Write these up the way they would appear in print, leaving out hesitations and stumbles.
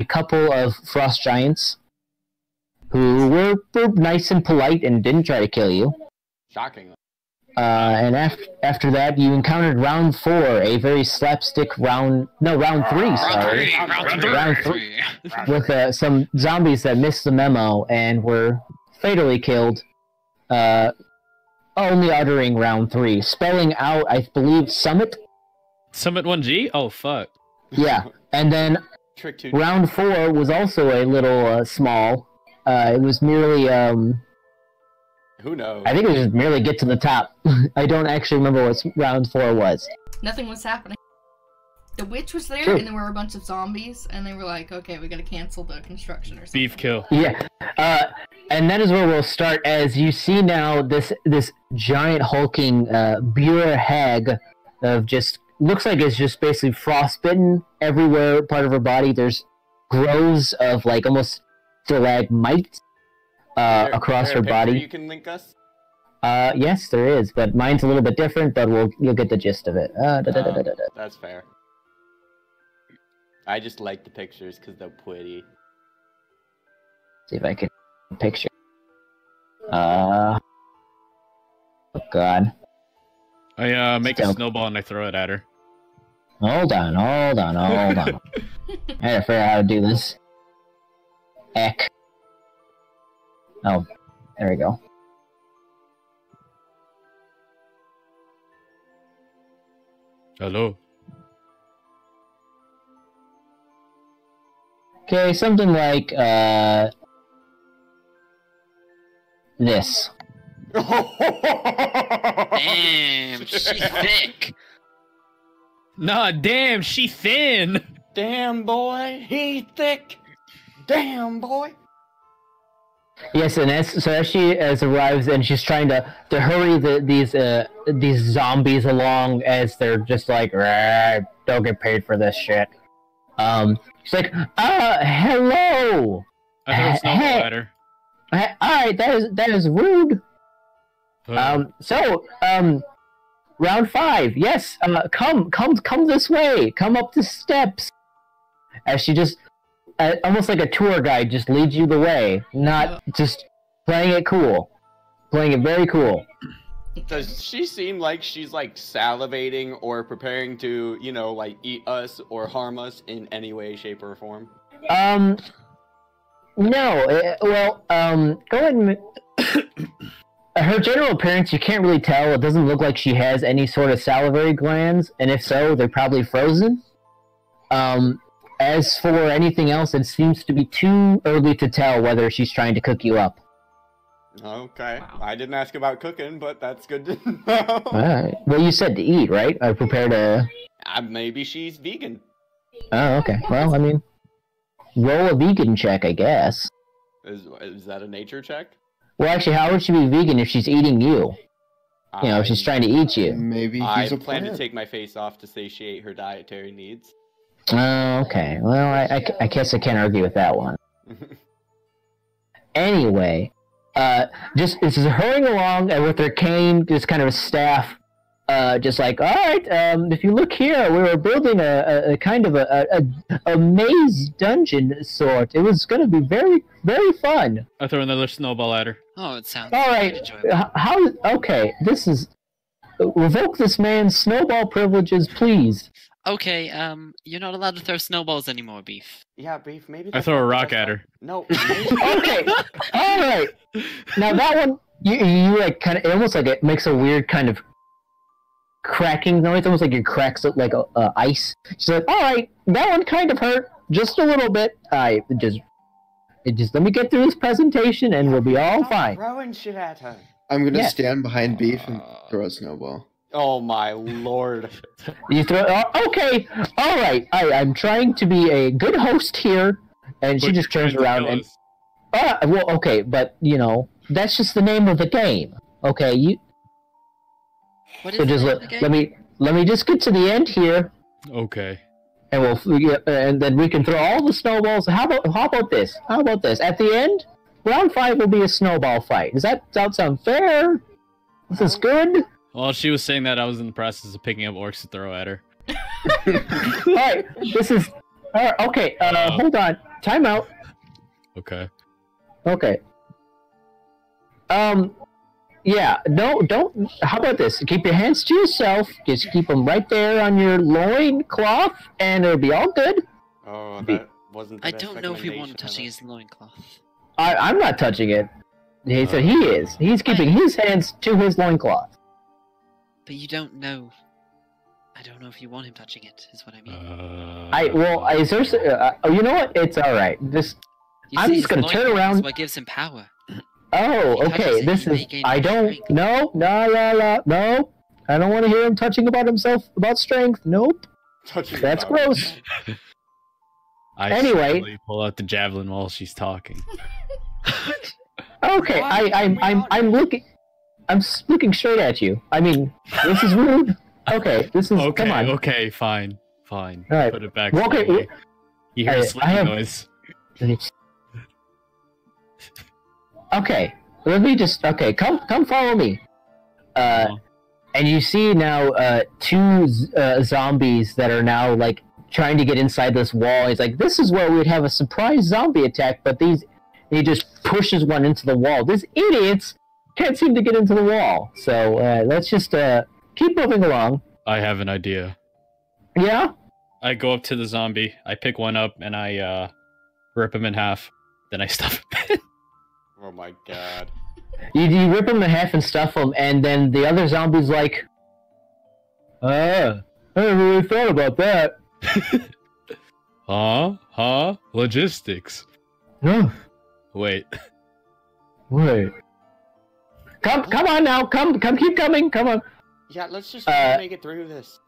couple of frost giants who were nice and polite and didn't try to kill you. Shocking. And after that, you encountered round 4, a very slapstick round 3, sorry. Round 3. With some zombies that missed the memo and were fatally killed, only uttering round 3. Spelling out, I believe, Summit? Summit 1G? Oh, fuck. Yeah, and then round 4 was also a little small. It was merely, who knows? I think it was just merely get to the top. I don't actually remember what round 4 was. Nothing was happening. The witch was there, and there were a bunch of zombies, and they were like, okay, we gotta cancel the construction or something. Beef kill. Yeah, and that is where we'll start. As you see now, this giant hulking beer hag of just looks like it's just basically frostbitten everywhere, part of her body. There's groves of like almost stalagmites across her body. You can link us. Yes, there is, but mine's a little bit different. But you'll get the gist of it. That's fair. I just like the pictures because they're pretty. See if I can picture. Oh God. I make a snowball and I throw it at her. Hold on. I gotta figure out how to do this. Eck. Oh, there we go. Hello. Okay, something like, this. Damn, she thick. Nah, damn, she thin. Damn, boy, he thick. Damn, boy. Yes, and as she arrives and she's trying to hurry these zombies along as they're just like, don't get paid for this shit. She's like, hello. I throw a snowball at her. Alright, that is rude. Round 5, yes, come this way, come up the steps. As she just, almost like a tour guide, just leads you the way, not just playing it cool. Playing it very cool. Does she seem like she's like salivating or preparing to, you know, like eat us or harm us in any way, shape, or form? No, well, go ahead and... Her general appearance, you can't really tell. It doesn't look like she has any sort of salivary glands, and if so, they're probably frozen. As for anything else, it seems to be too early to tell whether she's trying to cook you up. Okay. Wow. I didn't ask about cooking, but that's good to know. Alright. Well, you said to eat, right? I prepared a... maybe she's vegan. Oh, okay. Well, I mean, roll a vegan check, I guess. Is that a nature check? Well, actually, how would she be vegan if she's eating you? You know, if she's trying to eat you. Maybe I plan to take my face off to satiate her dietary needs. Oh, okay. Well, I guess I can't argue with that one. Anyway, just hurrying along with her cane, just kind of a staff, just like, all right, if you look here, we were building a kind of a maze dungeon sort. It was going to be very, very fun. I throw another snowball at her. Oh, it sounds all right. Okay, this is revoke this man's snowball privileges, please. Okay, you're not allowed to throw snowballs anymore, Beef. Yeah, Beef, maybe... I throw a rock at her. No. Okay, alright. Now that one, you like kind of, it almost like it makes a weird kind of cracking noise, almost like it cracks like ice. She's like, alright, that one kind of hurt, just a little bit. Just let me get through this presentation and we'll be all fine. Throwing shit at her. I'm gonna stand behind Beef and throw a snowball. Oh my lord. You throw... okay, alright. I'm trying to be a good host here. And she just turns around and... well, okay, but, you know, that's just the name of the game. Okay, you... What is so just let me just get to the end here. Okay. And and then we can throw all the snowballs. How about this? How about this? At the end, round 5 will be a snowball fight. Does that sound fair? Is this good? While she was saying that, I was in the process of picking up orcs to throw at her. Alright, this is... okay, hold on. Time out. Okay. Okay. Yeah, no, don't. How about this? Keep your hands to yourself. Just keep them right there on your loin cloth, and it'll be all good. Oh, that wasn't the I best don't know if you want him recommendation touching ever. his loincloth. I'm not touching it. He said he is. He's keeping his hands to his loincloth. But you don't know. I don't know if you want him touching it, is what I mean. Is there? You know what? It's all right. You I'm see, just his gonna turn loincloth around. is what gives him power. Oh, He touches okay. it, This he is. may gain I don't. strength. No. I don't want to hear him touching about himself about strength. Nope. Touching That's about it. gross. Anyway, Anyway. pull out the javelin while she's talking. Okay. Why can we not- I'm looking. Looking straight at you. I mean, this is rude. Okay. This is. Okay, Come on. okay, fine. All right. Put it back. Okay, slowly. You hear I a slicking have- noise. Okay, let me just. Okay, come follow me. And you see now two zombies that are now like trying to get inside this wall. He's like, this is where we'd have a surprise zombie attack, but he just pushes one into the wall. These idiots can't seem to get into the wall. So let's just keep moving along. I have an idea. Yeah. I go up to the zombie, I pick one up, and I rip him in half. Then I stuff him. Oh my god. You rip him in half and stuff him, and then the other zombie's like, I never really thought about that. Huh? Logistics. No. Wait. Wait. Come on now. Come, keep coming. Come on. Yeah, let's just make it through this.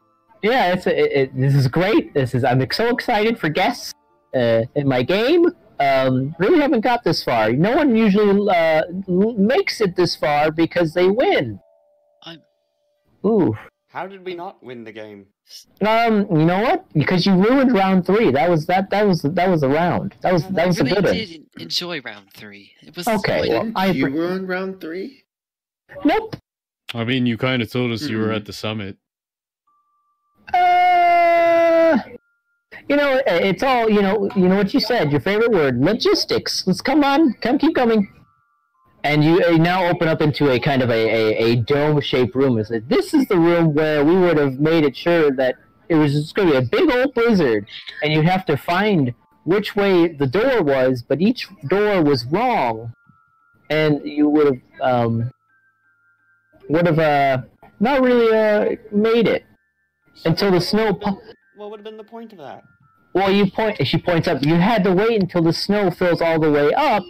Yeah, this is great. I'm so excited for guests in my game. Really haven't got this far. No one usually makes it this far because they win. Ooh. How did we not win the game? You know what? Because you ruined round 3. That was the round. That was I a really good one. did enjoy round 3. It was Okay, so well, I You ruined round 3? Nope. I mean, you kind of told us you were at the summit. You know, it's all, you know what you said, your favorite word, logistics. Let's keep coming. And you now open up into a kind of a dome-shaped room. It's like, this is the room where we would have made it sure that it was just going to be a big old blizzard, and you'd have to find which way the door was, but each door was wrong, and you would have not really made it until the snow. What would have been the point of that? Well, she points up. You had to wait until the snow fills all the way up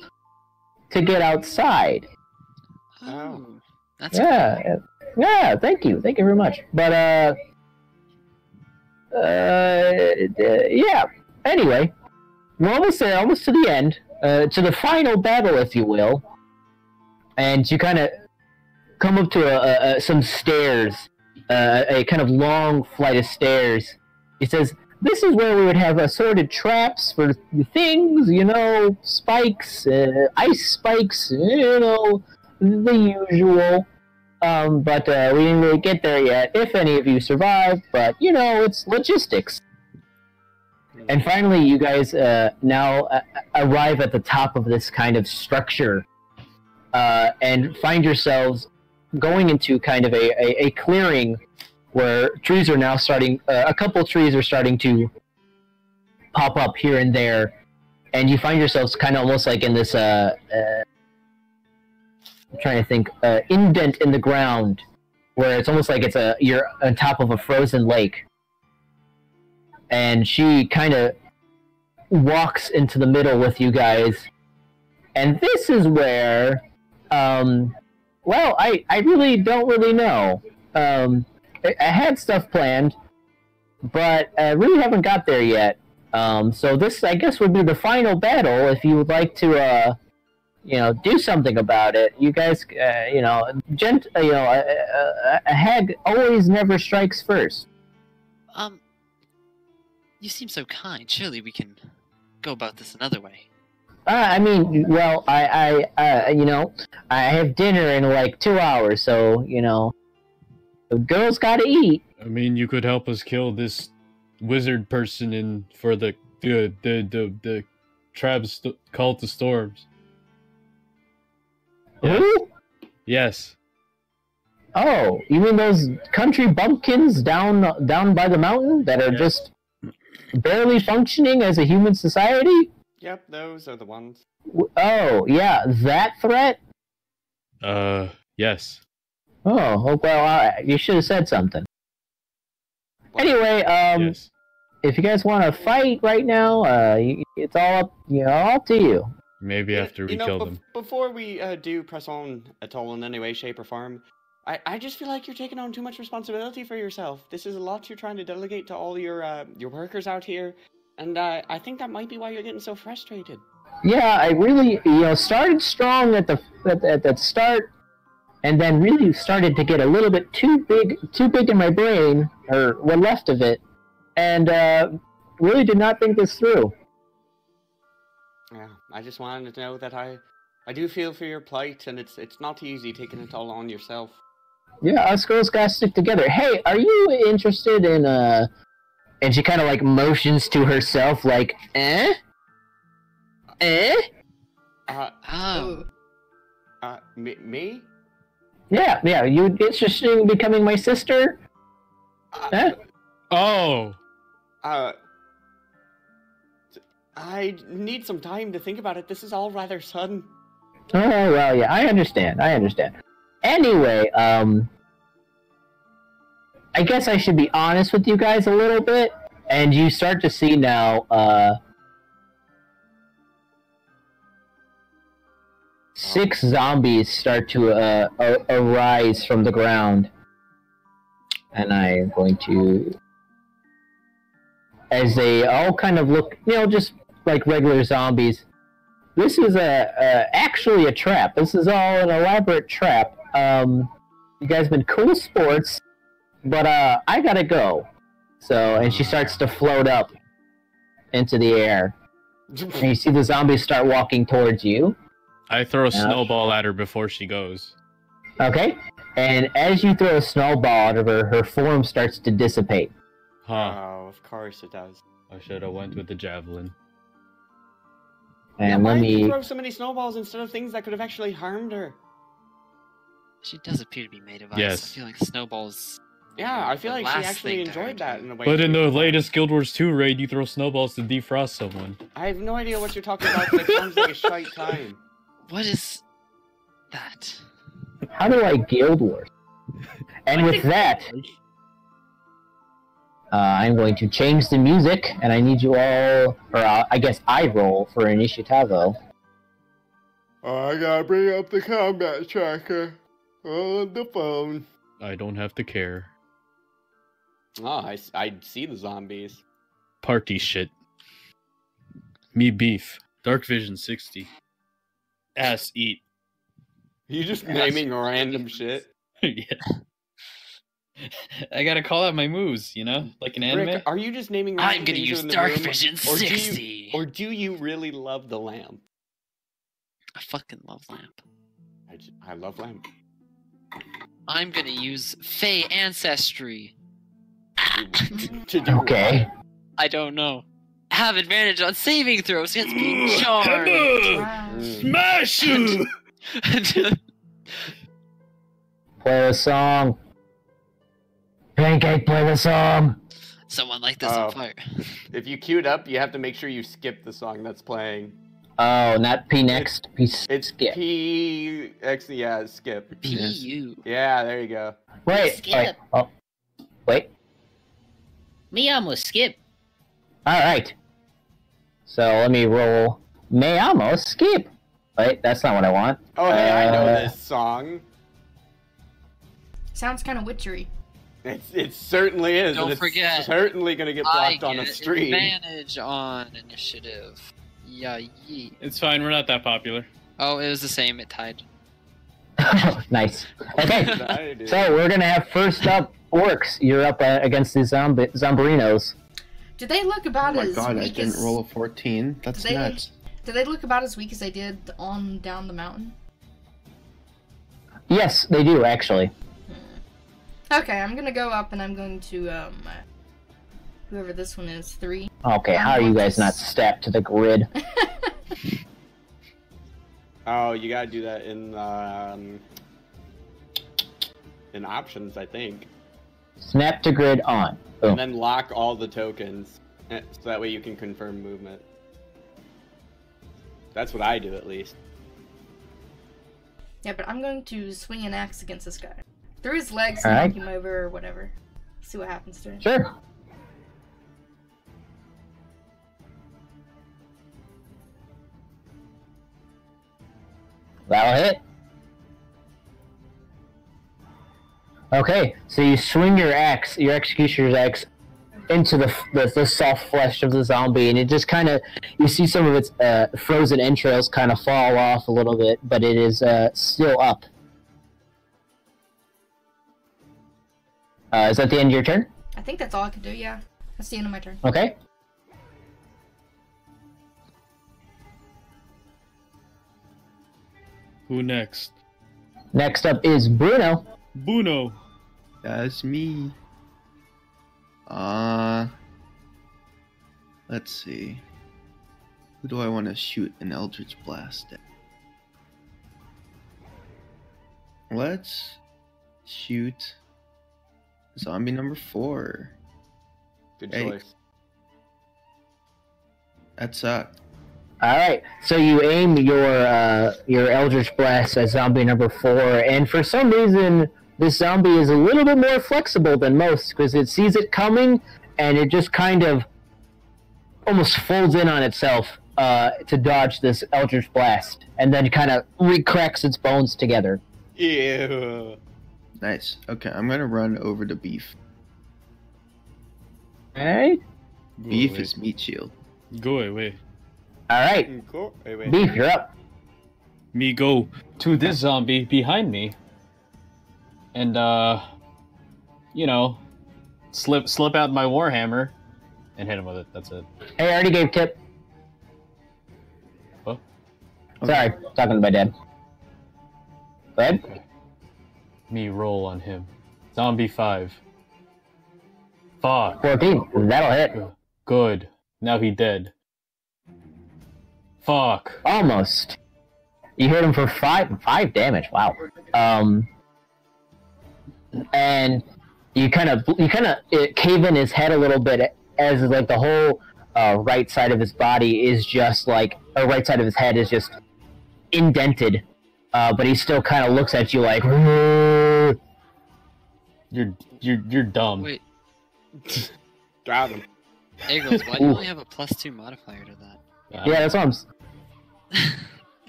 to get outside. Oh, that's Yeah. Thank you very much. But yeah. Anyway, we're almost there, almost to the end, to the final battle, if you will. And you kind of come up to some stairs, a kind of long flight of stairs. He says, this is where we would have assorted traps for things, spikes, ice spikes, the usual. But we didn't really get there yet, if any of you survived, but, it's logistics. And finally, you guys now arrive at the top of this kind of structure and find yourselves going into kind of a clearing where trees are now starting, a couple trees are starting to pop up here and there, and you find yourselves kind of almost like in this, I'm trying to think, indent in the ground, where it's almost like you're on top of a frozen lake. And she kind of walks into the middle with you guys, and this is where, well, I really don't really know. I had stuff planned, but I really haven't got there yet. So this, I guess, would be the final battle. If you would like to, do something about it, you guys, a hag always never strikes first. You seem so kind. Surely we can go about this another way. I mean, well, I have dinner in like 2 hours, so, the girls gotta eat. I mean, you could help us kill this wizard person for the Trab's called to storms. Who? Yes. Oh, you mean those country bumpkins down by the mountain that are just barely functioning as a human society? Yep, those are the ones. Oh, yeah, that threat? Yes. Oh, well, you should have said something. Anyway, Yes. if you guys want to fight right now, it's all up to you. Maybe after we kill them. Before we do press on at all in any way, shape, or form, I just feel like you're taking on too much responsibility for yourself. This is a lot you're trying to delegate to all your workers out here, and I think that might be why you're getting so frustrated. Yeah, I really, started strong at the start, and then really started to get a little bit too big in my brain, or what left of it, and really did not think this through. Yeah, I just wanted to know that I do feel for your plight, and it's not easy taking it all on yourself. Yeah, us girls gotta stick together. Hey, are you interested in and she kind of like motions to herself like, me? Yeah, you interested in becoming my sister? Oh! I need some time to think about it. This is all rather sudden. Oh, well, yeah, I understand. Anyway, I guess I should be honest with you guys a little bit, and you start to see now, 6 zombies start to arise from the ground. And I'm going to... As they all kind of look, just like regular zombies. This is actually a trap. This is all an elaborate trap. You guys been cool sports, but I gotta go. So, and she starts to float up into the air. And you see the zombies start walking towards you. I throw a snowball at her before she goes. Okay. And as you throw a snowball at her form starts to dissipate. Huh. Oh, of course it does. I should have went with the javelin. And why let did you me... throw so many snowballs instead of things that could have actually harmed her? She does appear to be made of ice. Yes. I feel like snowballs. Yeah, I feel the like she last actually thing to enjoyed hurt that you. in a way. But in the latest Guild Wars 2 raid, you throw snowballs to defrost someone. I have no idea what you're talking about, but it sounds like a shite time. What is that? How do I Guild Wars? And with that, I'm going to change the music, and I need you all, or I guess I roll for Initiativo. I gotta bring up the combat tracker on the phone. I don't have to care. Oh, I see the zombies. Party shit. Me beef. Dark Vision 60. Ass eat. You just naming random shit. Yeah. I gotta call out my moves, like an anime. Rick, are you just naming I'm random gonna things use in the Dark room, Vision 60. Or do you really love the lamp? I fucking love lamp. I love lamp. I'm gonna use Fey Ancestry. To do Okay. I don't know. Have advantage on saving throws against being charmed. Wow. Smash you! Play the song. Pancake, play the song. Someone like this on fire. If you queued up, you have to make sure you skip the song that's playing. Oh, not P next. It's skip. PX, yeah, skip. PU. Yeah, there you go. Wait. Skip. Wait. Me almost skip. All right. So let me roll. Me almost skip. Wait, that's not what I want. Oh, hey, I know this song. Sounds kind of witchery. It certainly is. Don't and it's forget, certainly gonna get blocked on a stream. Advantage on initiative. Yeah, yeet. It's fine, we're not that popular. Oh, it was the same. It tied. Nice. Okay. I do. So we're gonna have first up orcs. You're up against the zombarinos. Do they look about Oh my as god, I weak didn't as? roll a 14. That's they- nuts. Do they look about as weak as they did on down the mountain? Yes, they do actually. Okay, I'm gonna go up and I'm going to whoever this one is, 3. Okay, how are you guys not stacked to the grid? Oh, you gotta do that in options, I think. Snap to grid on. Boom. And then lock all the tokens, so that way you can confirm movement. That's what I do, at least. Yeah, but I'm going to swing an axe against this guy. Through his legs All and right. knock him over or whatever. See what happens to him. Sure. That'll hit. Okay, so you swing your axe, your executioner's axe, into the soft flesh of the zombie, and it just kind of, you see some of its frozen entrails kind of fall off a little bit, but it is still up. Is that the end of your turn? I think that's all I can do, yeah. That's the end of my turn. Okay. Who next? Next up is Bruno. Bruno. That's me. Let's see. Who do I want to shoot an Eldritch Blast at? Let's shoot zombie number 4. Good Hey. choice. That sucked. All right, so you aim your Eldritch Blast at zombie number 4, and for some reason, this zombie is a little bit more flexible than most, because it sees it coming, and it just kind of almost folds in on itself to dodge this Eldritch Blast, and then kind of recracks its bones together. Ew. Nice. Okay, I'm gonna run over to Beef. All right, Beef is meat shield. Go away. all right, Cool. Wait. Beef, you're up. Me go to this zombie behind me. And you know, slip out my warhammer and hit him with it. That's it. Hey, I already gave tip. What? Sorry, talking to my dad. Go ahead. Okay. Me roll on him. Zombie 5. Fuck. 14. That'll hit. Good. Now he dead. Fuck. Almost. You hit him for 5 damage. Wow. And you kind of cave in his head a little bit, as like the whole right side of his body is just like, or right side of his head is just indented, but he still kind of looks at you like, You're dumb. Wait, Got him. Eagles, why do you only have a +2 modifier to that? yeah, that's what I'm. I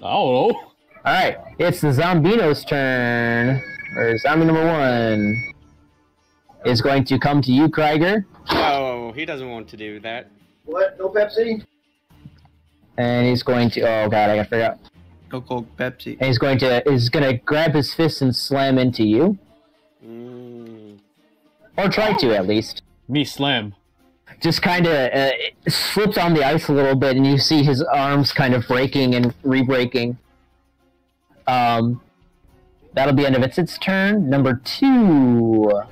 don't know. All right, it's the Zombino's turn. Or zombie number 1 is going to come to you, Krieger. Oh, he doesn't want to do that. What? No Pepsi? And he's going to. Oh god, I gotta figure out. No Coke, Pepsi. And he's gonna grab his fist and slam into you, or try to at least. Me slam. Just kind of slips on the ice a little bit, and you see his arms kind of breaking and re-breaking. That'll be end of its turn. Number 2.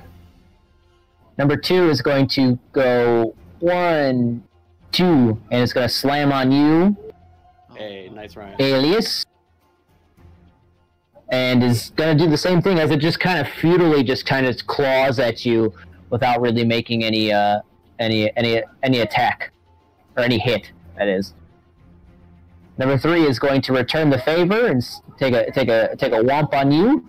Number 2 is going to go 1, 2, and it's going to slam on you, Hey, nice run. Alias. And is going to do the same thing, as it just kind of futilely just kind of claws at you without really making any attack, or any hit, that is. Number 3 is going to return the favor and take a whomp on you,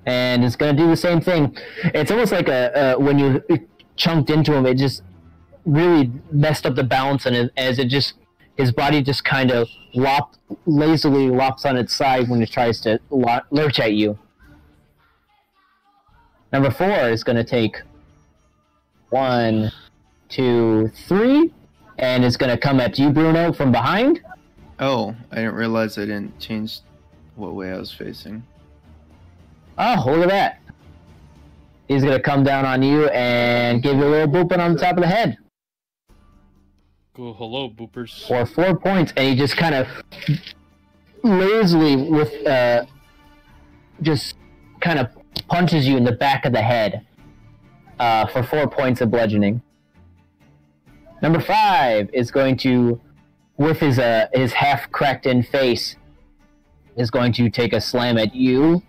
and it's going to do the same thing. It's almost like when you chunked into him, it just really messed up the balance, and as it just, his body just kind of lazily lops on its side when it tries to lurch at you. Number 4 is going to take 1, 2, 3. And it's going to come at you, Bruno, from behind. Oh, I didn't realize I didn't change what way I was facing. Oh, look at that. He's going to come down on you and give you a little booping on the top of the head. Go hello, boopers. For 4 points. And he just kind of lazily, with just kind of punches you in the back of the head for 4 points of bludgeoning. Number 5 is going to with his half cracked in face, is going to take a slam at you,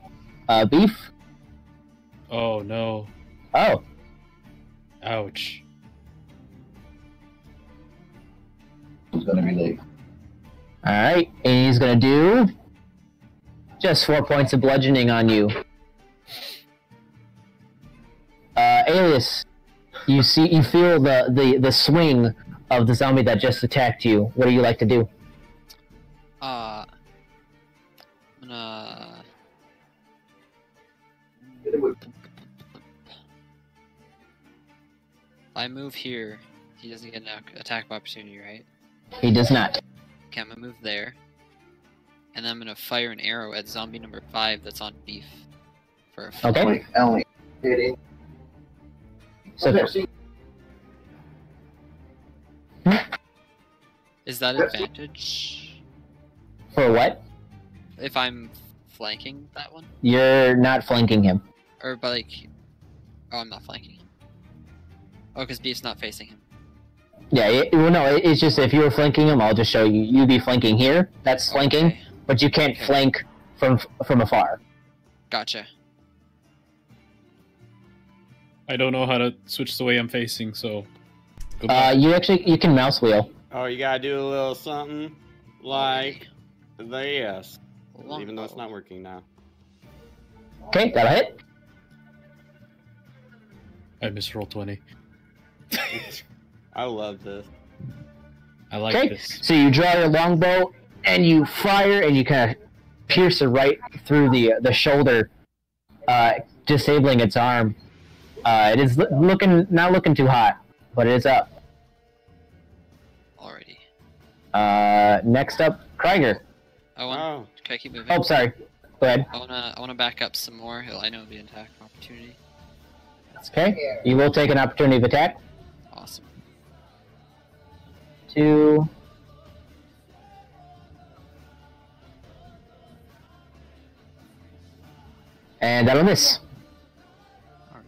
Beef. Oh no. Oh. Ouch. It's gonna be late. Alright, and he's gonna do just 4 points of bludgeoning on you. Alias, you feel the swing of the zombie that just attacked you. What do you like to do? I'm gonna... If I move here, he doesn't get an attack of opportunity, right? He does not. Okay, I'm gonna move there. And then I'm gonna fire an arrow at zombie number 5 that's on Beef. For a Okay. Ellie. Hitting. So, Is that advantage? for what? If I'm flanking that one? You're not flanking him. Or, but like... Oh, I'm not flanking. Oh, because Beef's not facing him. Yeah, it's just if you were flanking him, I'll just show you. You'd be flanking here. That's flanking, Okay. but you can't flank from afar. Gotcha. I don't know how to switch the way I'm facing, so. Goodbye. You can mouse wheel. Oh, you gotta do a little something like this. Even though it's not working now. Okay, that'll hit. I missed roll 20. I love this. I like Okay, this. so you draw your longbow and you fire and you kind of pierce it right through the shoulder, disabling its arm. It is not looking too hot, but it is up. Alrighty. Next up, Krieger. Can I keep moving? Oh, sorry. Go ahead. I wanna back up some more. I know it'll be an attack opportunity. Okay, you will take an opportunity of attack. Awesome. 2. And that'll miss. Alright.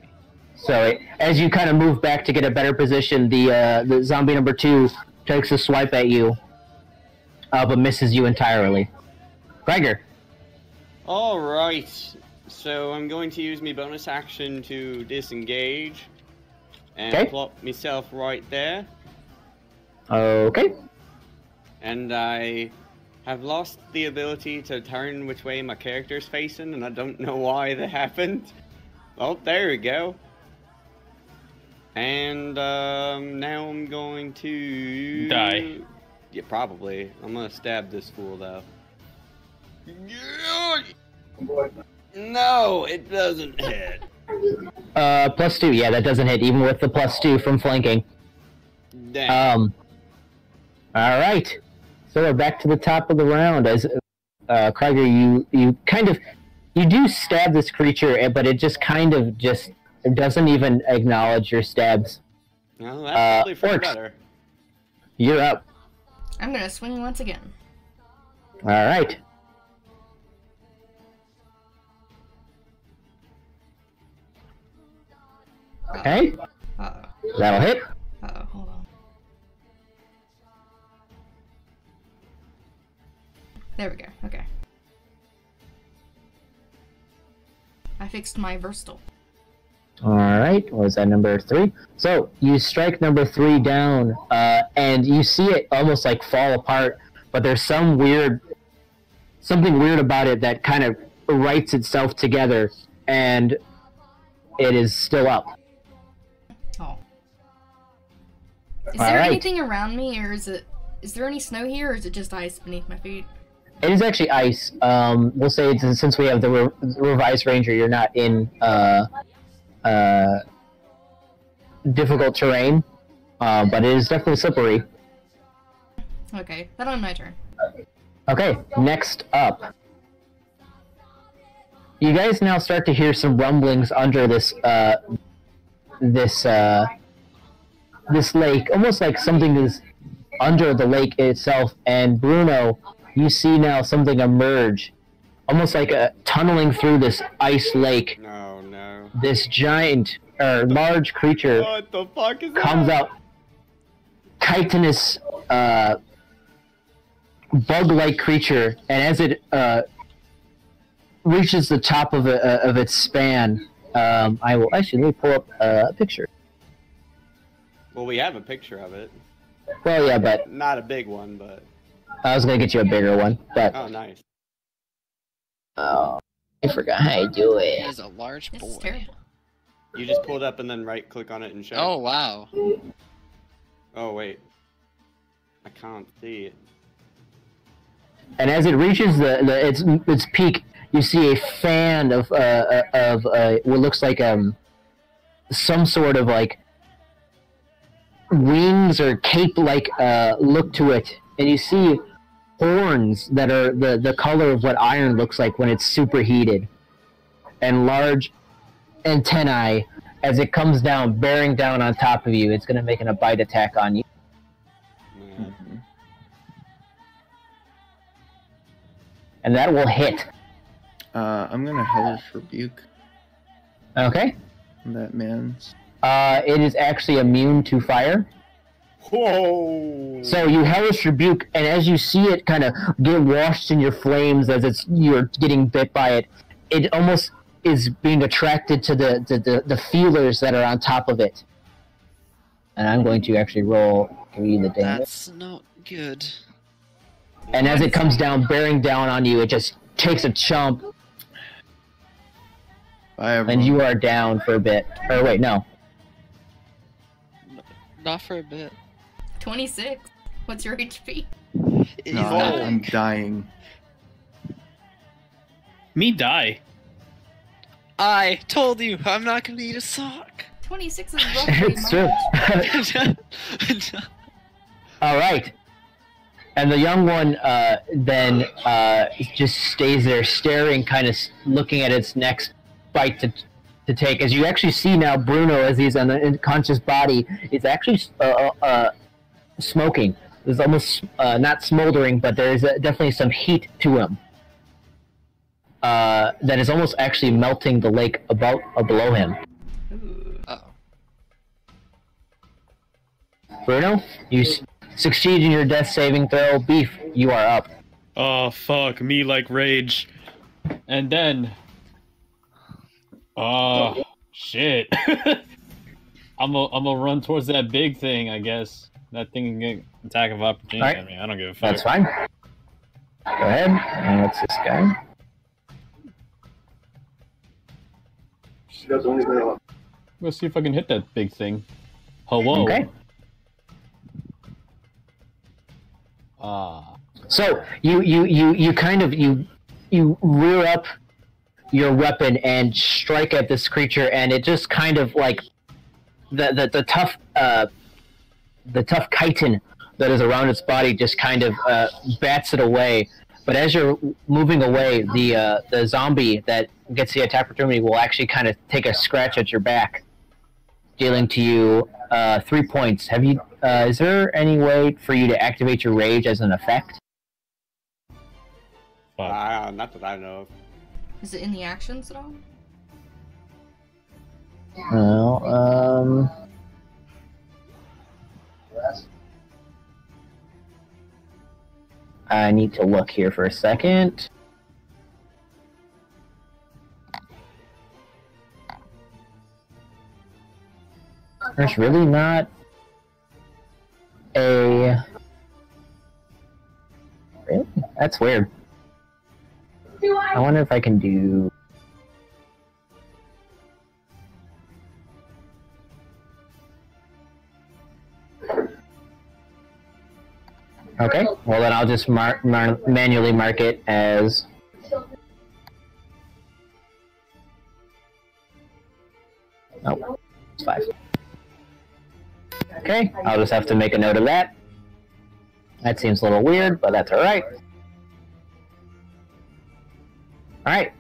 So as you kind of move back to get a better position, the zombie number 2 takes a swipe at you, but misses you entirely. Krieger. Alright, so I'm going to use my bonus action to disengage and Okay. plop myself right there. Okay. And I have lost the ability to turn which way my character's facing, and I don't know why that happened. Oh, there we go. And now I'm going to... Die. Yeah, probably. I'm gonna stab this fool, though. No, it doesn't hit. +2. Yeah, that doesn't hit, even with the +2 from flanking. Damn. All right. So we're back to the top of the round. As Krieger, you do stab this creature, but it just it doesn't even acknowledge your stabs. Well, that's probably for the Orcs. better. You're up. I'm gonna swing once again. All right. Okay. Uh-oh. That'll hit. Uh-oh, hold on. There we go, okay. I fixed my versatile. All right. What was that, number 3? So you strike number 3 down, and you see it almost like fall apart, but there's something weird about it that kind of writes itself together, and it is still up. Oh. Is All there right. anything around me, or is there any snow here, or is it just ice beneath my feet? It is actually ice. We'll say since we have the revised ranger, you're not in difficult terrain, but it is definitely slippery. Okay, then on my turn. Okay, next up. You guys now start to hear some rumblings under this lake, almost like something is under the lake itself. And Bruno, you see now something emerge, almost like tunneling through this ice lake. No, no. This giant or large creature What the fuck is comes that? out, chitinous bug-like creature, and as it reaches the top of its span, I will actually let me pull up a picture. Well, we have a picture of it. Well, yeah, but Not a big one, but... I was gonna get you a bigger one, but Oh, nice. oh, I forgot how to do He it. is a large This is boy. terrible. You just pull it up and then right-click on it and show. Oh, wow. Oh, wait. I can't see it. And as it reaches its peak, you see a fan of what looks like some sort of like wings or cape-like look to it, and you see horns that are the color of what iron looks like when it's superheated, and large antennae as it comes down, bearing down on top of you. It's going to make a bite attack on you. Man. And that will hit. I'm gonna Hellish Rebuke Okay. that man's. It is actually immune to fire. Whoa! So you hellish rebuke, and as you see it kind of get washed in your flames as you're getting bit by it, it almost is being attracted to the feelers that are on top of it. And I'm going to actually give you the damage. That's not good. And as it comes down, bearing down on you, it just takes a chomp, Bye, and everyone. you are down for a bit. Or wait, no. Not for a bit. 26. What's your HP? He's No, dying. I'm dying. Me die. I told you I'm not gonna eat a sock. 26 is roughly It's true. All right. And the young one then just stays there, staring, kind of looking at its next bite to take. As you actually see now, Bruno, as he's on the unconscious body, is actually smoking. There's almost not smoldering, but there's definitely some heat to him that is almost actually melting the lake below him. Uh-oh. Bruno, you succeed in your death saving throw. Beef, you are up. Oh fuck, me like rage. And then oh shit. I'm gonna run towards that big thing, I guess. That thing can get attack of opportunity. Alright. I mean, I don't give a fuck. That's fine. Go ahead. And what's this guy? Let's see if I can hit that big thing. Hello. Okay. So you kind of you rear up your weapon and strike at this creature, and it just kind of like the tough chitin that is around its body just kind of bats it away. But as you're moving away, the zombie that gets the attack opportunity will actually kind of take a scratch at your back, dealing to you 3 points. Have you? Is there any way for you to activate your rage as an effect? Fuck. Not that I know of. Is it in the actions at all? Well, I need to look here for a second. There's really not a... Really? That's weird. I wonder if I can do... Okay, well then I'll just manually mark it as... Oh, it's 5. Okay, I'll just have to make a note of that. That seems a little weird, but that's alright. Alright.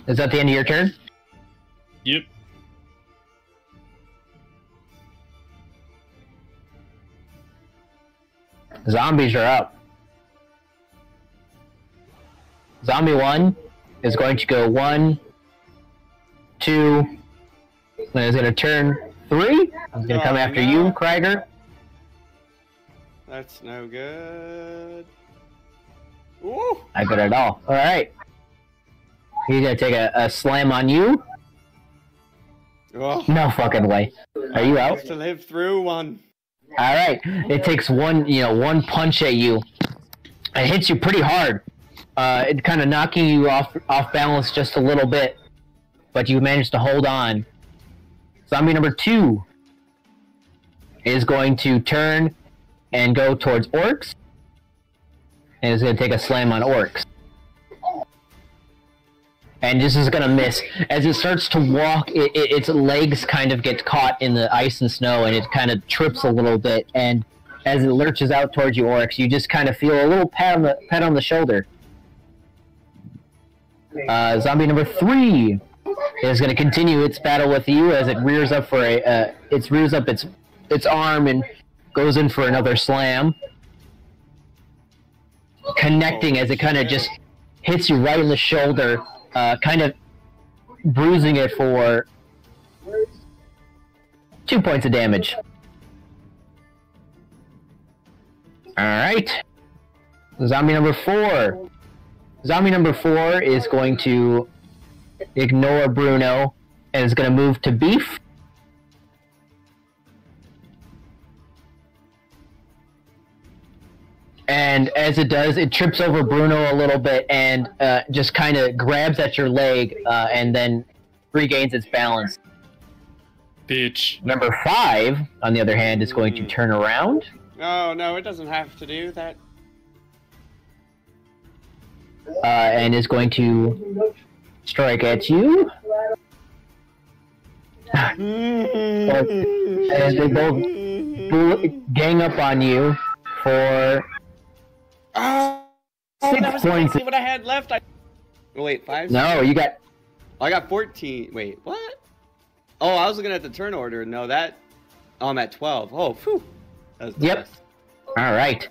Is that the end of your turn? Yep. Zombies are up. Zombie 1 is going to go 1, 2, and is going to turn 3. He's going to come after you, Krieger. That's no good. Ooh! I got it all. Alright. He's gonna take a slam on you. Oh, No fucking way. Are you I out? have to live through one. Alright. It takes one punch at you. It hits you pretty hard. It kind of knocking you off balance just a little bit. But you managed to hold on. Zombie number 2 is going to turn and go towards orcs. And is going to take a slam on orcs. And this is going to miss. As it starts to walk, its legs kind of get caught in the ice and snow, and it kind of trips a little bit. And as it lurches out towards you, orcs, you just kind of feel a little pat on the shoulder. Zombie number 3 is going to continue its battle with you as it rears up for its arm and goes in for another slam. Connecting as it kind of just hits you right in the shoulder, kind of bruising it for 2 points of damage. Alright. Zombie number 4. Zombie number 4 is going to ignore Bruno and is going to move to Beef. And as it does, it trips over Bruno a little bit and just kind of grabs at your leg and then regains its balance. Bitch. Number 5, on the other hand, is going to turn around. Oh, no, it doesn't have to do that. And is going to strike at you. And they both gang up on you for... Oh, 6 that was points. exactly what I had left. Oh, wait, 5? No, you got... I got 14. Wait, what? Oh, I was looking at the turn order. No, that... Oh, I'm at 12. Oh, phew. That was the best. Alright.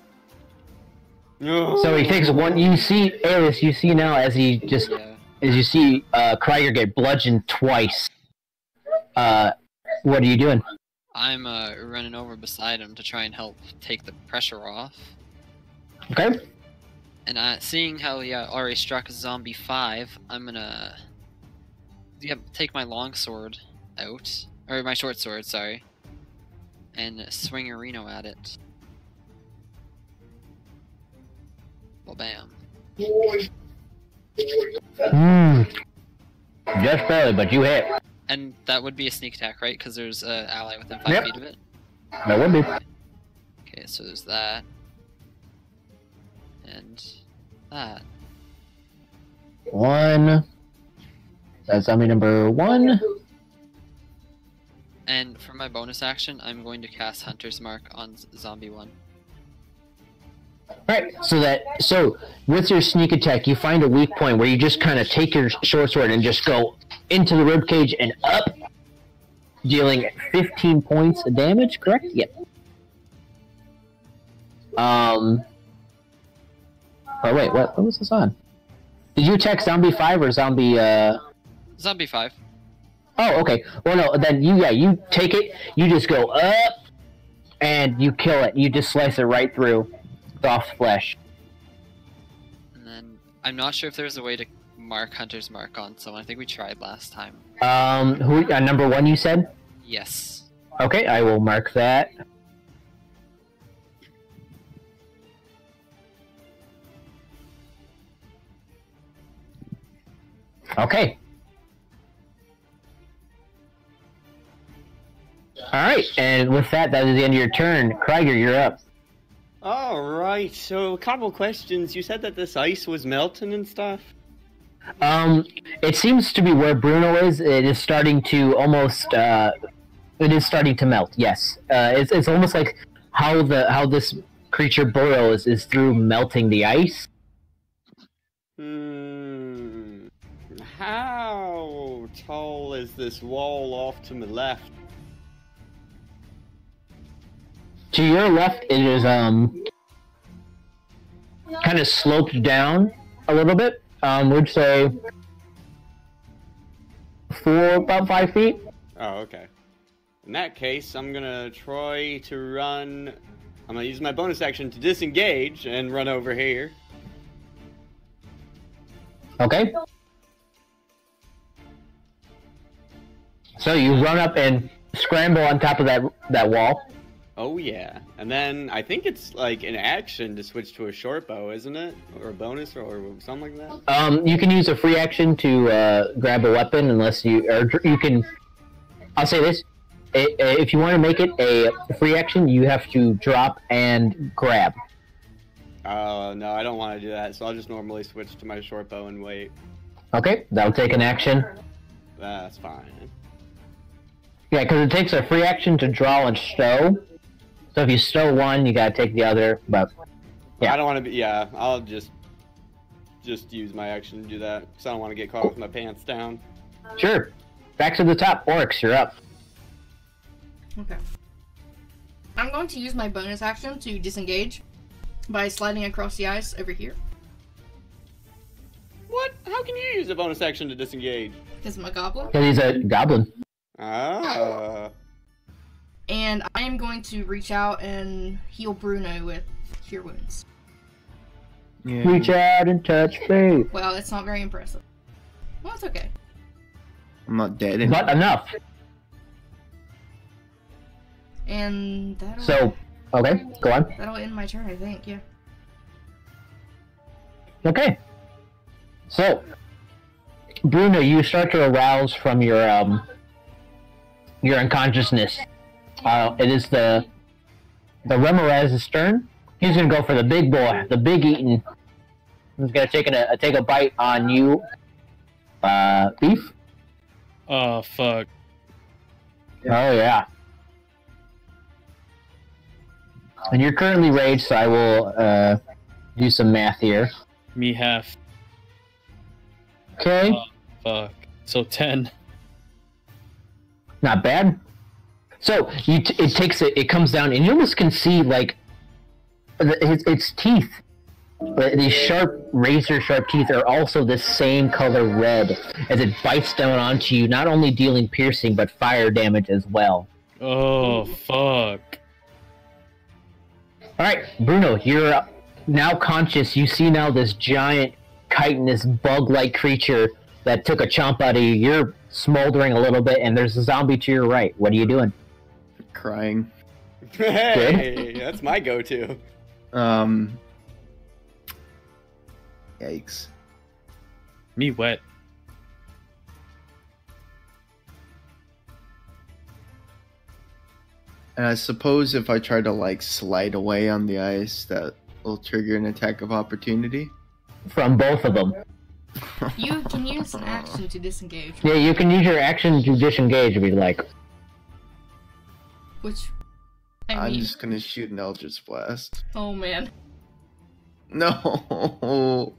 So he takes one... You see, Alice, you see now as he just... Yeah. As you see Krieger get bludgeoned twice. What are you doing? I'm running over beside him to try and help take the pressure off. Okay. And seeing how he already struck zombie 5, I'm gonna take my longsword out, or my short sword, sorry, and swing a Reno at it. Well, bam. Just barely, but you hit. And that would be a sneak attack, right? Because there's an ally within 5 feet of it. That would be. Okay, so there's that. And that. 1. That's zombie number 1. And for my bonus action, I'm going to cast Hunter's Mark on zombie 1. Right, so with your sneak attack, you find a weak point where you just kind of take your short sword and just go into the ribcage and up, dealing 15 points of damage, correct? Yep. Oh wait, what was this on? Did you attack zombie 5 or zombie, Zombie 5. Oh, okay. Well, no, then you take it, you just go up, and you kill it. You just slice it right through. Soft flesh. And then, I'm not sure if there's a way to mark Hunter's Mark on someone. I think we tried last time. Number 1 you said? Yes. Okay, I will mark that. Okay. Alright, and with that is the end of your turn. Krieger, you're up. Alright, so a couple questions. You said that this ice was melting and stuff? It seems to be where Bruno is. It is starting to almost, it is starting to melt, yes. It's almost like how this creature burrows is through melting the ice. How tall is this wall off to my left? To your left, it is, kind of sloped down a little bit. Would say about 5 feet. Oh, okay. In that case, I'm gonna try to run I'm gonna use my bonus action to disengage and run over here. Okay. So you run up and scramble on top of that wall. Oh yeah, and then I think it's like an action to switch to a short bow, isn't it? Or a bonus, or something like that. You can use a free action to grab a weapon, unless you can. I'll say this: if you want to make it a free action, you have to drop and grab. No, I don't want to do that. So I'll just normally switch to my short bow and wait. Okay, that'll take an action. That's fine. Yeah, because it takes a free action to draw and stow. So if you stow one, you gotta take the other. But yeah, I don't want to be. Yeah, I'll just use my action to do that because I don't want to get caught with my pants down. Sure. Back to the top, Oryx, you're up. Okay. I'm going to use my bonus action to disengage by sliding across the ice over here. What? How can you use a bonus action to disengage? Because I'm a goblin. Because he's a goblin. Ah. And I am going to reach out and heal Bruno with Cure Wounds. Yeah. Reach out and touch me. Well, it's not very impressive. Well, it's okay. I'm not dead anymore. But enough. And that'll... So, okay, go on. That'll end my turn, I think, yeah. Okay. So, Bruno, you start to arouse from your unconsciousness. It is the Remoraz's turn. He's gonna go for the big boy, the big eating. He's gonna take a bite on you, Beef. Oh, fuck. Oh yeah. And you're currently raged, so I will do some math here. Me half. Okay. Fuck. So 10. Not bad. So it comes down, and you almost can see like its teeth. These sharp, razor-sharp teeth are also the same color red as it bites down onto you, not only dealing piercing but fire damage as well. Oh, fuck. All right, Bruno, you're now conscious. You see now this giant, chitinous, bug-like creature that took a chomp out of you. You're smoldering a little bit, and there's a zombie to your right. What are you doing? Crying. Hey, that's my go-to. Yikes. Me wet. And I suppose if I try to like slide away on the ice, that will trigger an attack of opportunity. From both of them. You can use an action to disengage. Yeah, you can use your action to disengage if you'd like. Which, I'm just gonna shoot an Eldritch Blast. Oh man. No. Oh.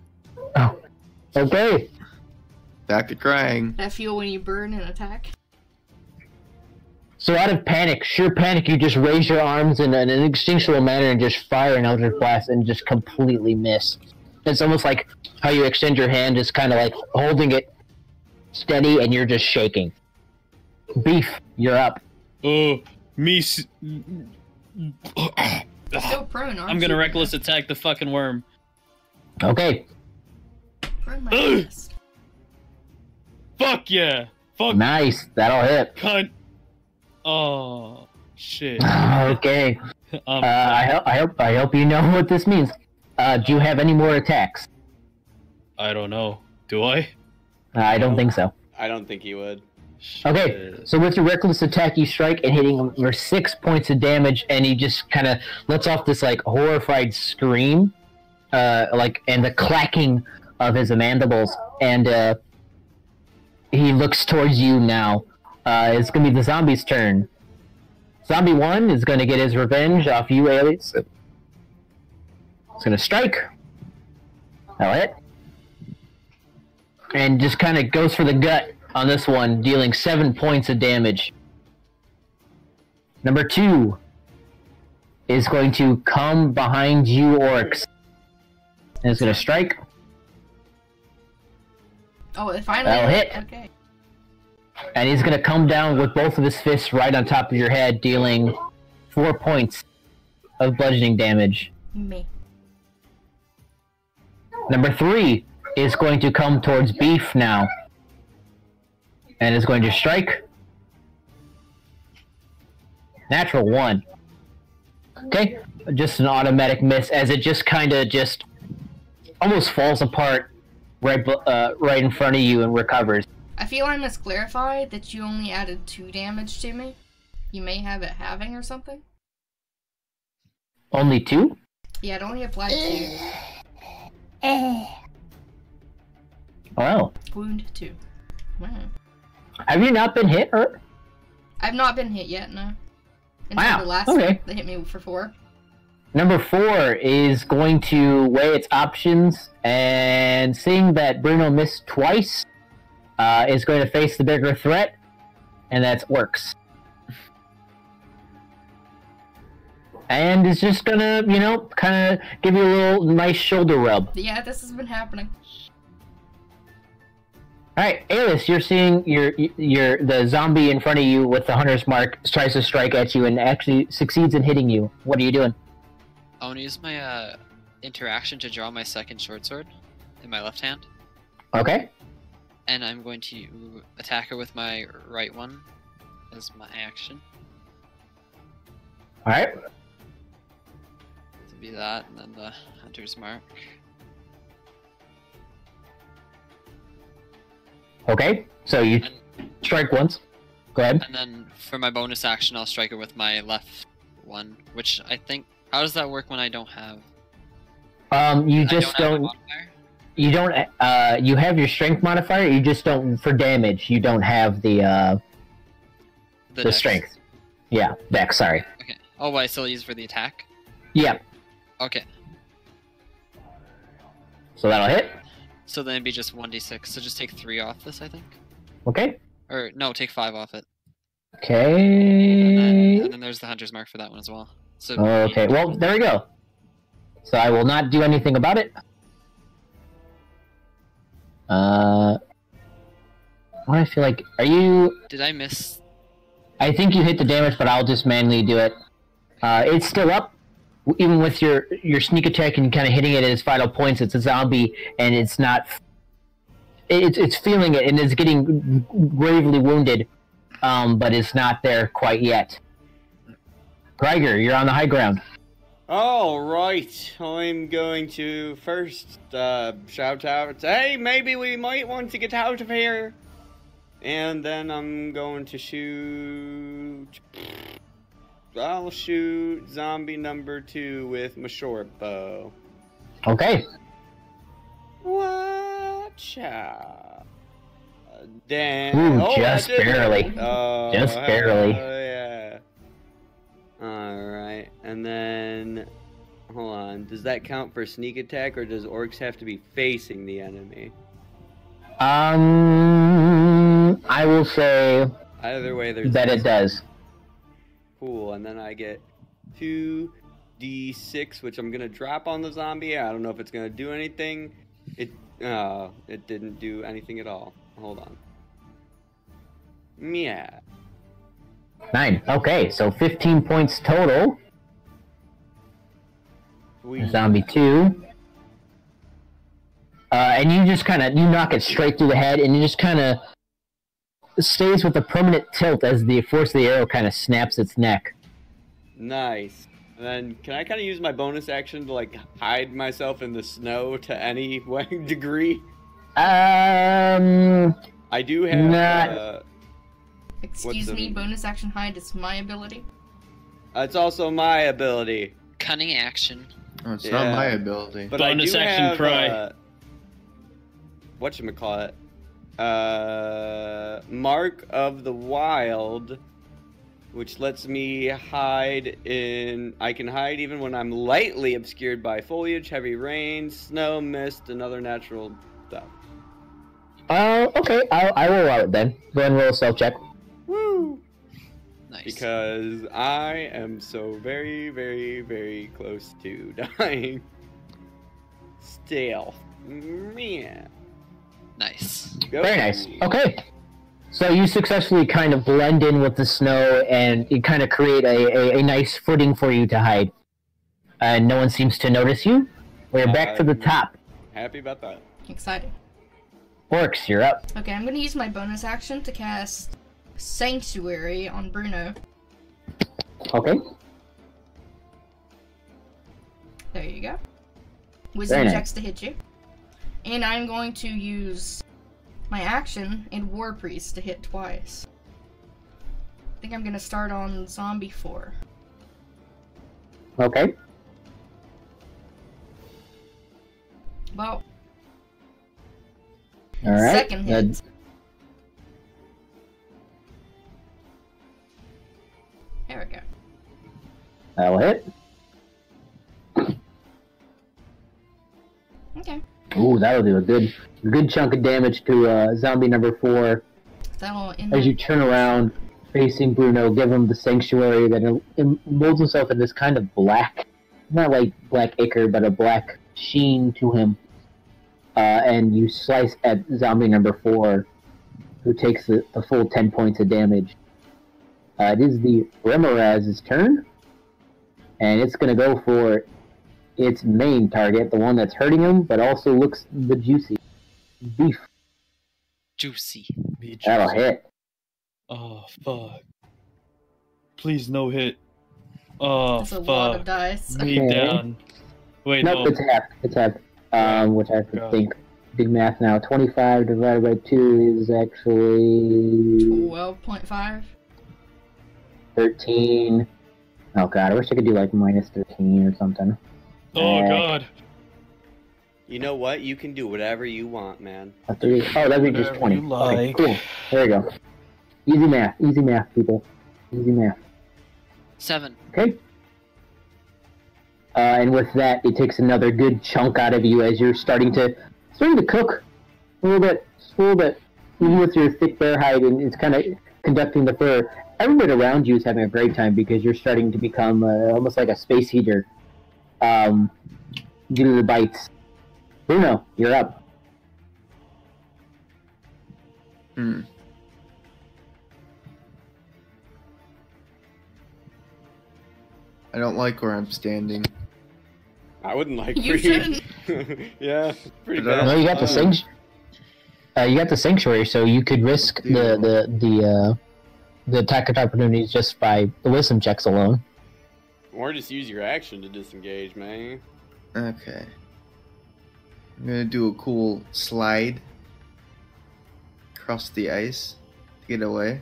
Okay. Back to crying. That feel when you burn an attack? So out of panic, sheer panic, you just raise your arms in an instinctual manner and just fire an Eldritch Blast and just completely miss. It's almost like how you extend your hand, just kind of like holding it steady, and you're just shaking. Beef, you're up. Oh, me. Still prone, aren't I'm gonna you? reckless attack the fucking worm. Okay. Prone my best. Fuck yeah. Fuck. Nice, that'll hit. Cunt. Oh, shit. Okay. I hope you know what this means. Do you have any more attacks? I don't know. Do I? I don't think so. I don't think he would. Okay, so with your reckless attack, you strike and hitting him for 6 points of damage, and he just kind of lets off this like horrified scream, and the clacking of his mandibles, and he looks towards you now. It's gonna be the zombie's turn. Zombie 1 is gonna get his revenge off you, Alias. It's gonna strike. That'll hit. And just kind of goes for the gut on this one, dealing 7 points of damage. Number 2 is going to come behind you, Orcs. And it's gonna strike. Oh, it finally That'll hit. Okay. And he's gonna come down with both of his fists right on top of your head, dealing 4 points of bludgeoning damage. Me. Number 3 is going to come towards Beef now. And is going to strike. Natural 1. Okay, just an automatic miss as it just kind of just almost falls apart right in front of you and recovers. I feel I must clarify that you only added 2 damage to me. You may have it halving or something. Only 2? Yeah, it only applied to Wow. wound 2. Wow. Have you not been hit, or? I've not been hit yet, no. Until Wow, the last okay. one, they hit me for 4. Number 4 is going to weigh its options, and seeing that Bruno missed twice, is going to face the bigger threat, and that's Orcs. And is just gonna, you know, kind of give you a little nice shoulder rub. Yeah, this has been happening. Alright, Alice, you're seeing the zombie in front of you with the hunter's mark tries to strike at you and actually succeeds in hitting you. What are you doing? I want to use my interaction to draw my second short sword in my left hand. Okay. And I'm going to attack her with my right one as my action. Alright. To be that, and then the hunter's mark. Okay, so you strike once. Go ahead. And then for my bonus action, I'll strike her with my left one, which I think... How does that work when I don't have... You just don't... You don't, you have your strength modifier, you just don't, for damage, you don't have the dex? strength. Yeah, dex, sorry. Okay. Oh, but I still use it for the attack? Yeah. Okay. So that'll hit. So then it'd be just 1d6, so just take 3 off this, I think? Okay. Or, no, take 5 off it. Okay. And then there's the hunter's mark for that one as well. So Okay, well, there we go. So I will not do anything about it. What I feel like, are you... Did I miss? I think you hit the damage, but I'll just manually do it. It's still up. Even with your sneak attack and kind of hitting it at its vital points, it's a zombie, and it's not... It's feeling it, and it's getting gravely wounded, but it's not there quite yet. Greiger, you're on the high ground. Alright, I'm going to first shout out, hey, maybe we might want to get out of here. And then I'm going to shoot... I'll shoot zombie number 2 with my short bow. Okay. Watch out. Damn. Ooh, just barely. Just barely. Yeah. Alright, and then... Hold on, does that count for sneak attack, or does orcs have to be facing the enemy? I will say... Either way, there's... that it does. Cool, and then I get 2d6, which I'm gonna drop on the zombie. I don't know if it's gonna do anything. It didn't do anything at all. Hold on. Yeah. 9. Okay, so 15 points total. Zombie 2. And you just kind of, you knock it straight through the head, and you just kind of stays with a permanent tilt as the force of the arrow kind of snaps its neck. Nice. And then, can I kind of use my bonus action to, like, hide myself in the snow to any degree? I do have... Not... Excuse me, bonus action hide is my ability. It's also my ability. Cunning action. Oh, it's not my ability. But bonus I do action have, cry. Whatchamacallit? Mark of the Wild, which lets me hide in... I can hide even when I'm lightly obscured by foliage, heavy rain, snow, mist, and other natural stuff. Okay, I will allow it then. Go ahead and roll a stealth check. Woo! Nice. Because I am so very, very, very close to dying. Stealth. Man. Nice. Go. Very nice. Okay. So you successfully kind of blend in with the snow, and you kind of create a nice footing for you to hide. and no one seems to notice you. We're back to the top. Happy about that. Exciting. Orcs, you're up. Okay, I'm gonna use my bonus action to cast Sanctuary on Bruno. Okay. There you go. Wisdom Very checks to hit you. And I'm going to use my action in War Priest to hit twice. I think I'm gonna start on Zombie 4. Okay. Well, All right. second hit. There we go. That'll hit. Okay. Ooh, that'll do a good chunk of damage to zombie number 4. That'll end As you turn around, facing Bruno, give him the sanctuary that molds himself in this kind of black, not like black ichor, but a black sheen to him. And you slice at zombie number 4, who takes the full 10 points of damage. It is the Remoraz's turn, and it's going to go for its main target, the one that's hurting him, but also looks the juicy. Beef. Juicy. That'll hit. Oh, fuck. Please no hit. Oh, That's a fuck. lot of dice. Me Okay. down. Wait, Nope, no. it's half. It's half. Which I have to God. think. Big math now. 25 divided by 2 is actually 12.5. 13. Oh god, I wish I could do like minus 13 or something. Oh, God. You know what? You can do whatever you want, man. Oh, that'd be just Whatever 20. you Okay, like. cool. There you go. Easy math, people. Easy math. 7. Okay. And with that, it takes another good chunk out of you as you're starting to cook a little bit. Even with your thick bear hide, and it's kind of conducting the fur. Everybody around you is having a great time because you're starting to become almost like a space heater. Due to the bites. Bruno, you're up. Hmm. I don't like where I'm standing. I wouldn't like You for shouldn't. Yeah, pretty But I bad. No, you got the you got the sanctuary, so you could risk the attack of opportunities just by the wisdom checks alone. Or just use your action to disengage, man. Okay. I'm gonna do a cool slide across the ice to get away.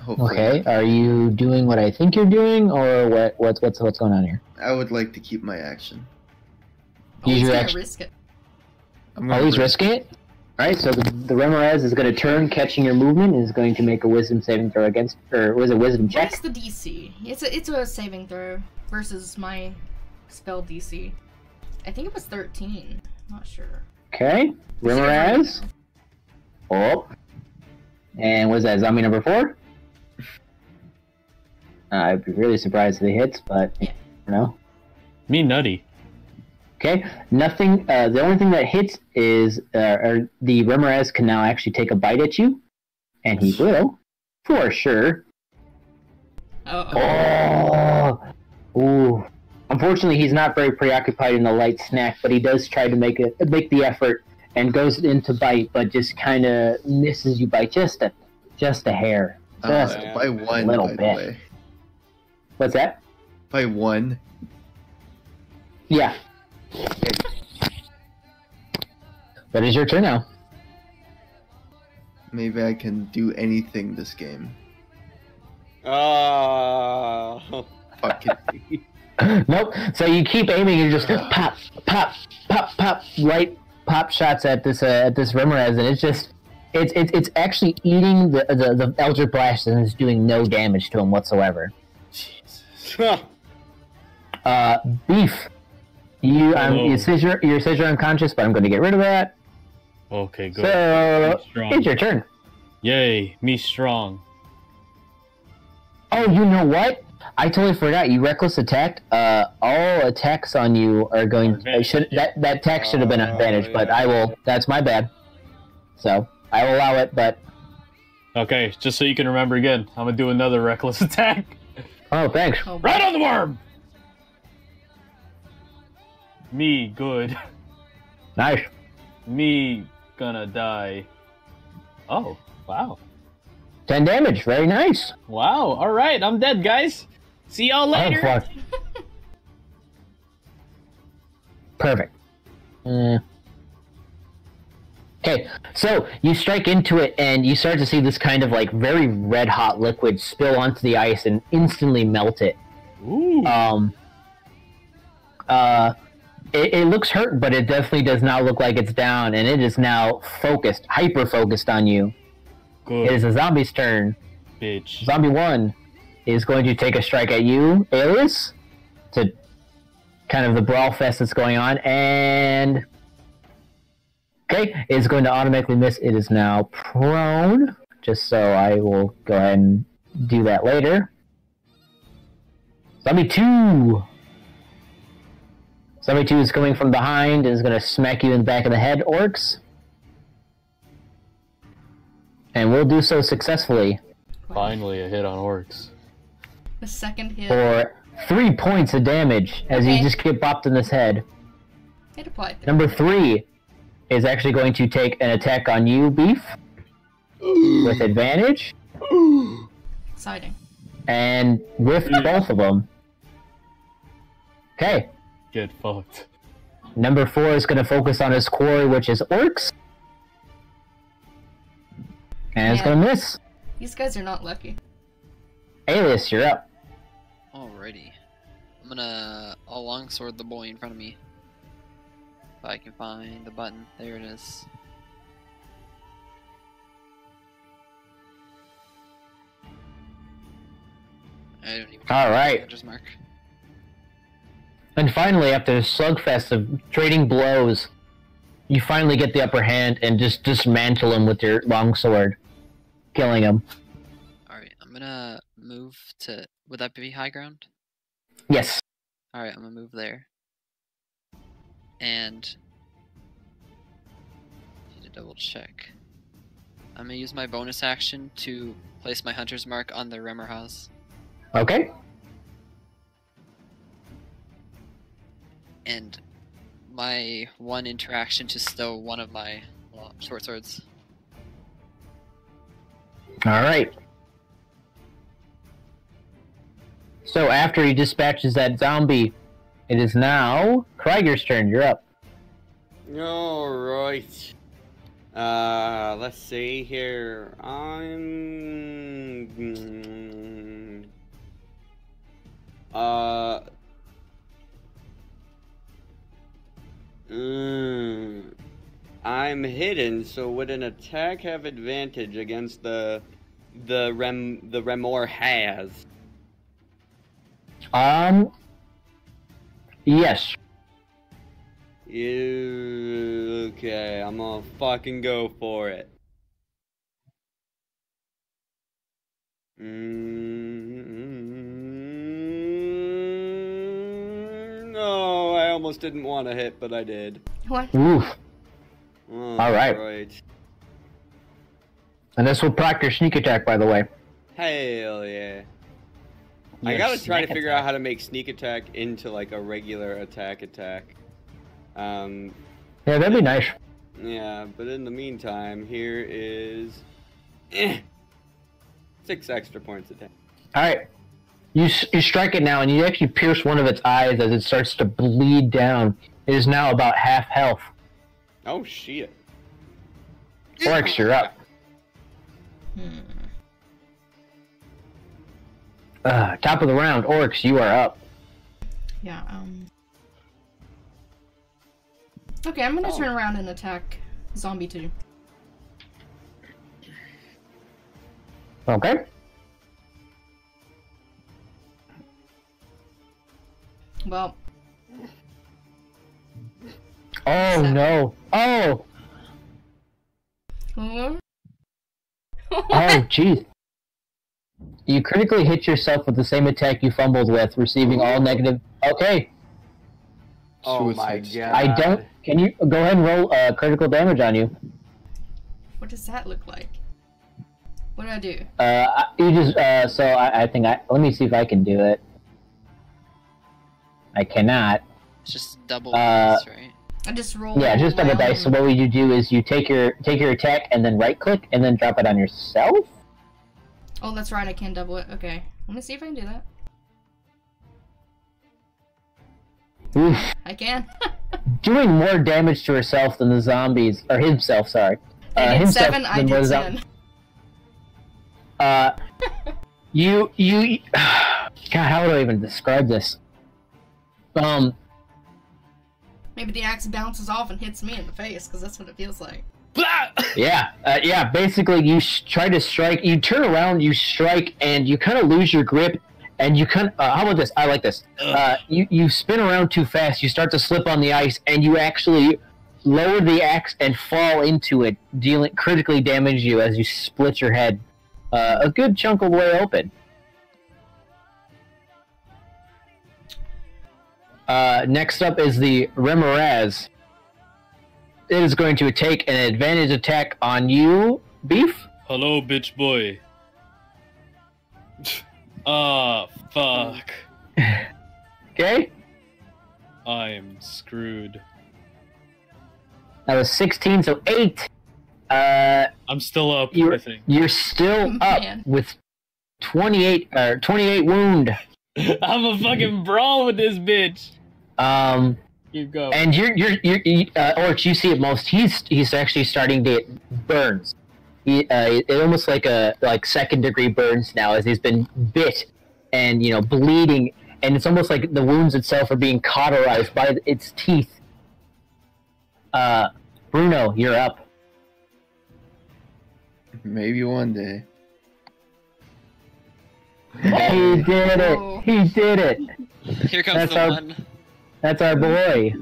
Hopefully. Okay, are you doing what I think you're doing, or what's going on here? I would like to keep my action. Use He's your gonna action. risk it. I'm Oh, he's risking it? Alright, so the Remoraz is going to turn, catching your movement, and is going to make a wisdom saving throw against, or was it wisdom What check? is the DC? It's a saving throw versus my spell DC. I think it was 13. Not sure. Okay, Remoraz. Oh. And was that zombie number 4? I'd be really surprised if it hits, but, Yeah. no. Me nutty. Okay, nothing, the only thing that hits is, or the Remoraz can now actually take a bite at you, and he will, for sure. Oh! Ooh. Unfortunately, he's not very preoccupied in the light snack, but he does try to make the effort, and goes into bite, but just kind of misses you by just a hair. Just by one, little by bit. the way. What's that? By one. Yeah. But it's your turn now. Maybe I can do anything this game. Oh. Fuck it. Nope. So you keep aiming, you just pop, pop, pop, pop, light pop shots at this Remoraz, and it's actually eating the Eldritch Blast and is doing no damage to him whatsoever. Beef. You says you're unconscious, but I'm going to get rid of that. Okay, good. So Me strong. it's your turn. Yay, me strong. Oh, you know what? I totally forgot. You reckless attacked. All attacks on you are going. That attack should have been advantage, but I will. That's my bad. So I will allow it. But Okay, just so you can remember again, I'm gonna do another reckless attack. oh, thanks. Oh, Right on the worm! Me good. Nice. Me gonna die. Oh, wow. 10 damage. Very nice. Wow, alright, I'm dead, guys. See y'all later. Oh, fuck. Perfect. Okay, so you strike into it and you start to see this kind of like very red hot liquid spill onto the ice and instantly melt it. Ooh. It looks hurt, but it definitely does not look like it's down, and it is now focused, hyper focused on you. Good. It is a zombie's turn. Bitch. Zombie 1 is going to take a strike at you, Alias, to kind of the brawl fest that's going on, and okay, it's going to automatically miss. It is now prone, just so I will go ahead and do that later. Zombie 2! Zombie 2 is coming from behind and is going to smack you in the back of the head, Orcs. And we'll do so successfully. Finally, a hit on orcs. The second hit. For 3 points of damage as you just get bopped in this head. It applied. Number 3 is actually going to take an attack on you, Beef, with advantage. Exciting. And with both of them. Okay. Get fucked. Number 4 is going to focus on his quarry, which is Orcs. And it's going to miss. These guys are not lucky. Alias, you're up. Alrighty. I'll longsword the boy in front of me. If I can find the button. There it is. I don't even Alright. Just mark. And finally, after a slugfest of trading blows, you finally get the upper hand and just dismantle him with your longsword, killing him. Alright, I'm gonna move to... Would that be high ground? Yes. Alright, I'm gonna move there. And... need to double check. I'm gonna use my bonus action to place my hunter's mark on the Remmer house. Okay. And my one interaction to stow one of my short swords. Alright. So after he dispatches that zombie, it is now Krieger's turn. You're up. Alright. Let's see here. I'm hidden, so would an attack have advantage against the Remor has? Yes. Okay, I'm gonna fucking go for it. No, I almost didn't want to hit, but I did. What? Oof. Alright. Right. And this will proc your sneak attack, by the way. Hell yeah. I Your gotta try to sneak figure attack. out how to make sneak attack into like a regular attack. Yeah, that'd be nice. Yeah, but in the meantime, here is 6 extra points of damage. Alright. You strike it now, and you actually pierce one of its eyes as it starts to bleed down. It is now about half health. Oh shit. Orcs, you're up. Top of the round, Orcs, you are up. Yeah, okay, I'm gonna turn around and attack Zombie 2. Okay. Well, Oh, 7. no. Oh! Huh? Oh, jeez. You critically hit yourself with the same attack you fumbled with, receiving all negative... Okay. Oh my Suicide god. I don't... Can you go ahead and roll critical damage on you? What does that look like? What do I do? You just... I think I... Let me see if I can do it. I cannot. It's just double dice, right? I just roll. Yeah, just double my dice. So own- what would you do is you take your attack and then right click and then drop it on yourself. Oh, that's right. I can double it. Okay, let me see if I can do that. Oof. I can. Doing more damage to herself than the zombies, or himself, sorry. I did himself 7. I than did was, 10. you, God, how would I even describe this? Maybe the axe bounces off and hits me in the face, because that's what it feels like. Yeah, basically you try to strike, you turn around, you strike, and you kind of lose your grip, and you kind of, how about this? I like this. You spin around too fast, you start to slip on the ice, and you actually lower the axe and fall into it, critically damage you as you split your head a good chunk of the way open. Next up is the Remoraz. It is going to take an advantage attack on you, Beef. Hello, bitch boy. Ah, fuck. Okay? I'm screwed. That was 16, so 8. I'm still up, I think. You're still up Man. with 28 wound. I'm a fucking brawl with this bitch. You go. And Orch, you see it most. He's actually starting to get burns. It almost like second degree burns now, as he's been bit and bleeding, and it's almost like the wounds itself are being cauterized by its teeth. Bruno, you're up. Maybe one day. He did it. Whoa. He did it. Here comes That's the our- one. That's our boy.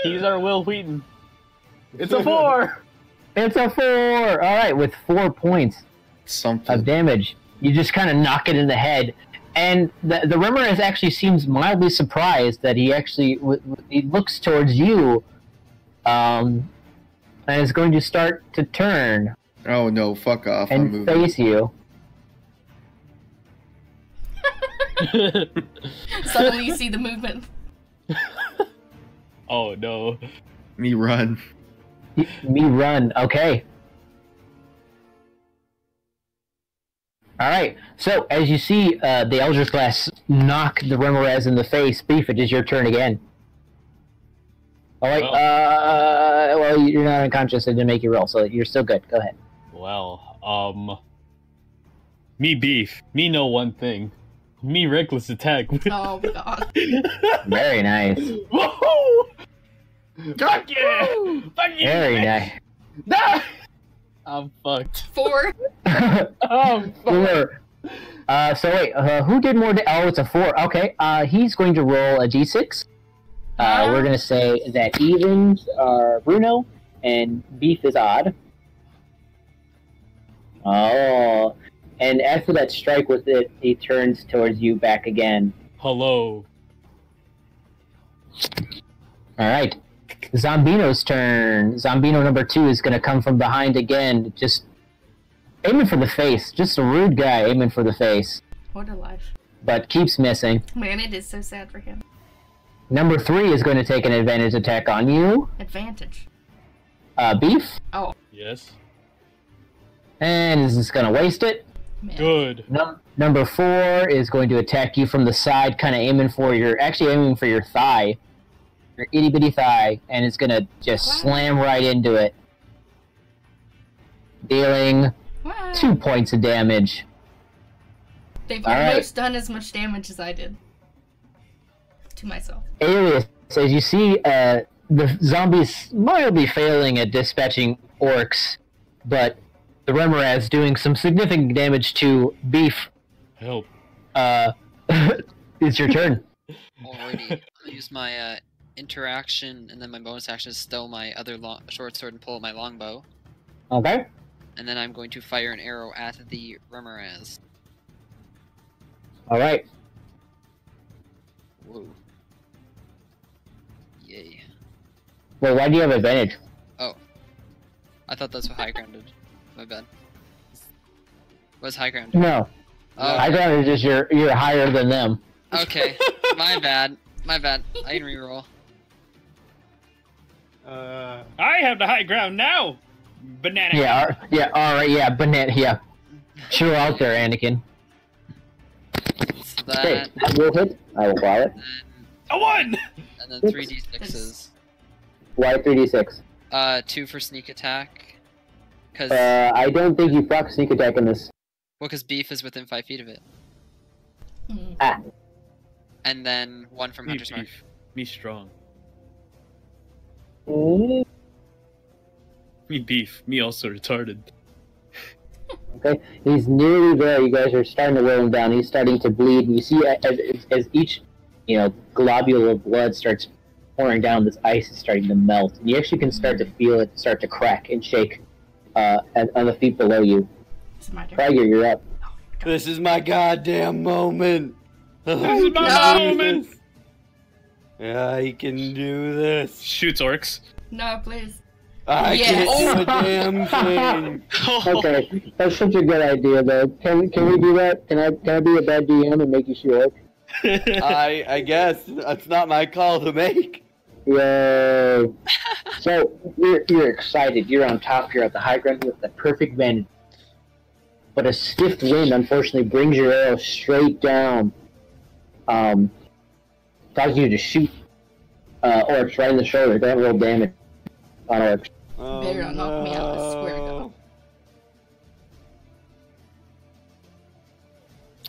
He's our Will Wheaton. It's a 4! It's a 4. All right, with 4 points Something. of damage, you just kind of knock it in the head, and the Remoraz actually seems mildly surprised that he actually he looks towards you, and is going to start to turn Oh no, fuck off. I'm and moving. face you. Suddenly you see the movement. Oh no. Me run. Me run. Okay. All right. So as you see, the Eldritch Blast knock the Remoraz in the face. Beef, it is your turn again. Oh wait. Oh. Well, you're not unconscious. I didn't make you roll, so you're still good. Go ahead. Well, me Beef. Me know one thing. Me reckless attack. Oh god. Very nice. Whoa! Fuck yeah! Fuck yeah! Very nice. No! I'm fucked. 4. I'm fucked. 4. So wait, who did more? Oh, it's a 4. Okay. He's going to roll a d6. We're gonna say that evens are Bruno and Beef is odd. Oh. And after that strike with it, he turns towards you back again. Hello. Alright. Zombino's turn. Zombino number 2 is going to come from behind again, just aiming for the face. Just a rude guy aiming for the face. What a life. But keeps missing. Man, it is so sad for him. Number 3 is going to take an advantage attack on you. Advantage. Beef. Oh, Yes. And is just going to waste it. man. Good. Number 4 is going to attack you from the side, kind of aiming for your thigh. Your itty bitty thigh, and it's gonna just Wow. slam right into it, dealing What? 2 points of damage. They've All right. almost done as much damage as I did. To myself. Alias, as you see, the zombies mildly failing at dispatching orcs, but the Remoraz doing some significant damage to Beef. Help. It's your turn. Alrighty. I'll use my interaction and then my bonus action to stow my other short sword and pull out my longbow. Okay. And then I'm going to fire an arrow at the Remoraz. All right. Whoa. Yay. Well, why do you have advantage? I thought that's what high grounded. My bad. What's high grounded? No. Oh, High ground is just you're higher than them. okay. My bad. My bad. I can reroll. I have the high ground now. Banana. Yeah, alright, yeah, banana, yeah. Chill out there, Anakin. So Okay, that, that will hit. I will allow it. A 1! and then 3d6s. Why 3d6? 2 for sneak attack. Cause, I don't think you proc sneak attack in this. well, cause beef is within 5 feet of it. Ah. And then 1 from Me Hunter's Mark. beef. Me strong. Mm, Me beef. Me also retarded. Okay, he's nearly there. You guys are starting to wear him down. He's starting to bleed. And you see as each, globule of blood starts pouring down, this ice is starting to melt. And you actually can start to feel it start to crack and shake on the feet below you. It's my turn. Tiger, you're up. This is my goddamn moment. This is my No. moment! I can do this. Shoots orcs. No, please. I Yes. can't do a damn thing. Okay, that's such a good idea, though. Can we do that? Can I be a bad DM and make you shoot? I guess that's not my call to make. Yay! So you're excited. You're on top. You're at the high ground with the perfect vantage. But a stiff wind, unfortunately, brings your arrow straight down. Causes you to shoot orcs right in the shoulder. Don't roll damage on orcs. Oh, Better not knock me out, I swear to God. no.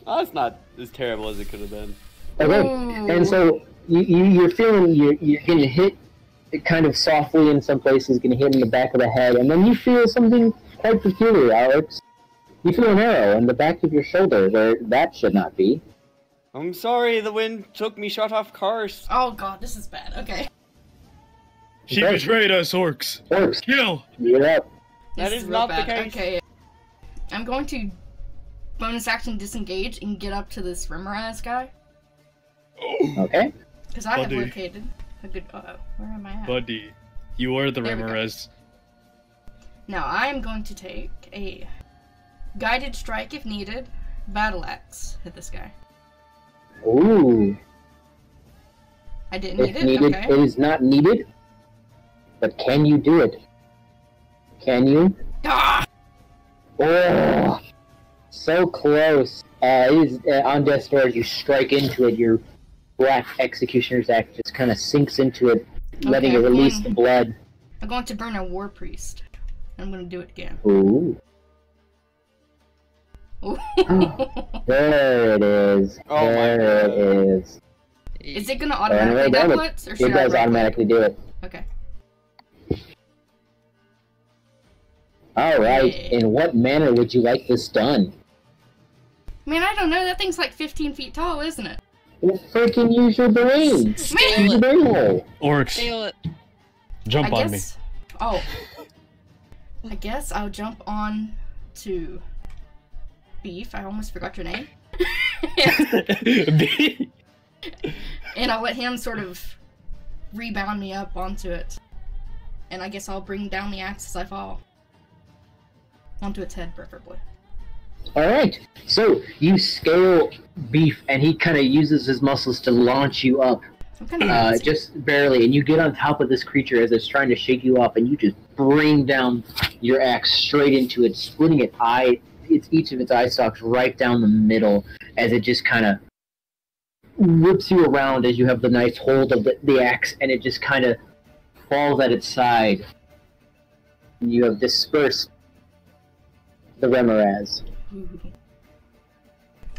Oh, that's not as terrible as it could have been. Okay, Ooh. and so you're feeling you're getting hit kind of softly in some places, getting hit in the back of the head, and then you feel something quite peculiar, Alex. You feel an arrow in the back of your shoulder where that should not be. I'm sorry, the wind took me shot off course. Oh god, this is bad. Okay. She Okay. betrayed us, orcs. Orcs, Kill! you're up. That This is real not the bad. case. Okay. I'm going to bonus action disengage and get up to this Remoraz guy. Okay. Because I have Buddy. located a good. Where am I at? Buddy, you are the There we go. Remoraz. Now I am going to take a guided strike if needed. Battle axe. Hit this guy. Ooh. I didn't need If it. needed, Okay. it is not needed. But can you do it? Can you? Ah! Oh, so close. It is on death's door as you strike into it. Your black executioner's axe just kind of sinks into it, letting Okay, it release I'm the blood. I'm going to burn a war priest. I'm going to do it again. Ooh, Ooh. there it is. Oh my there God. it is. Is it going to Anyway, automatically damage. double it? Or should It does I right-click? automatically do it. Okay. All right. Yeah. In what manner would you like this done? Man, I don't know. That thing's like 15 feet tall, isn't it? Well, freaking use your brain. Use Man! your brain hole. Orcs, Nail it. jump I on me. guess. Oh. I guess I'll jump on to Beef. I almost forgot your name. And I'll let him sort of rebound me up onto it. And I guess I'll bring down the axe as I fall. Onto its head, preferably. All right. So you scale Beef, and he kind of uses his muscles to launch you up, I'm kind of just barely, and you get on top of this creature as it's trying to shake you off, and you just bring down your axe straight into it, splitting each of its eye stalks right down the middle, as it just kind of whips you around as you have the nice hold of the axe, and it just kind of falls at its side. And you have dispersed the Remoraz. Ooh.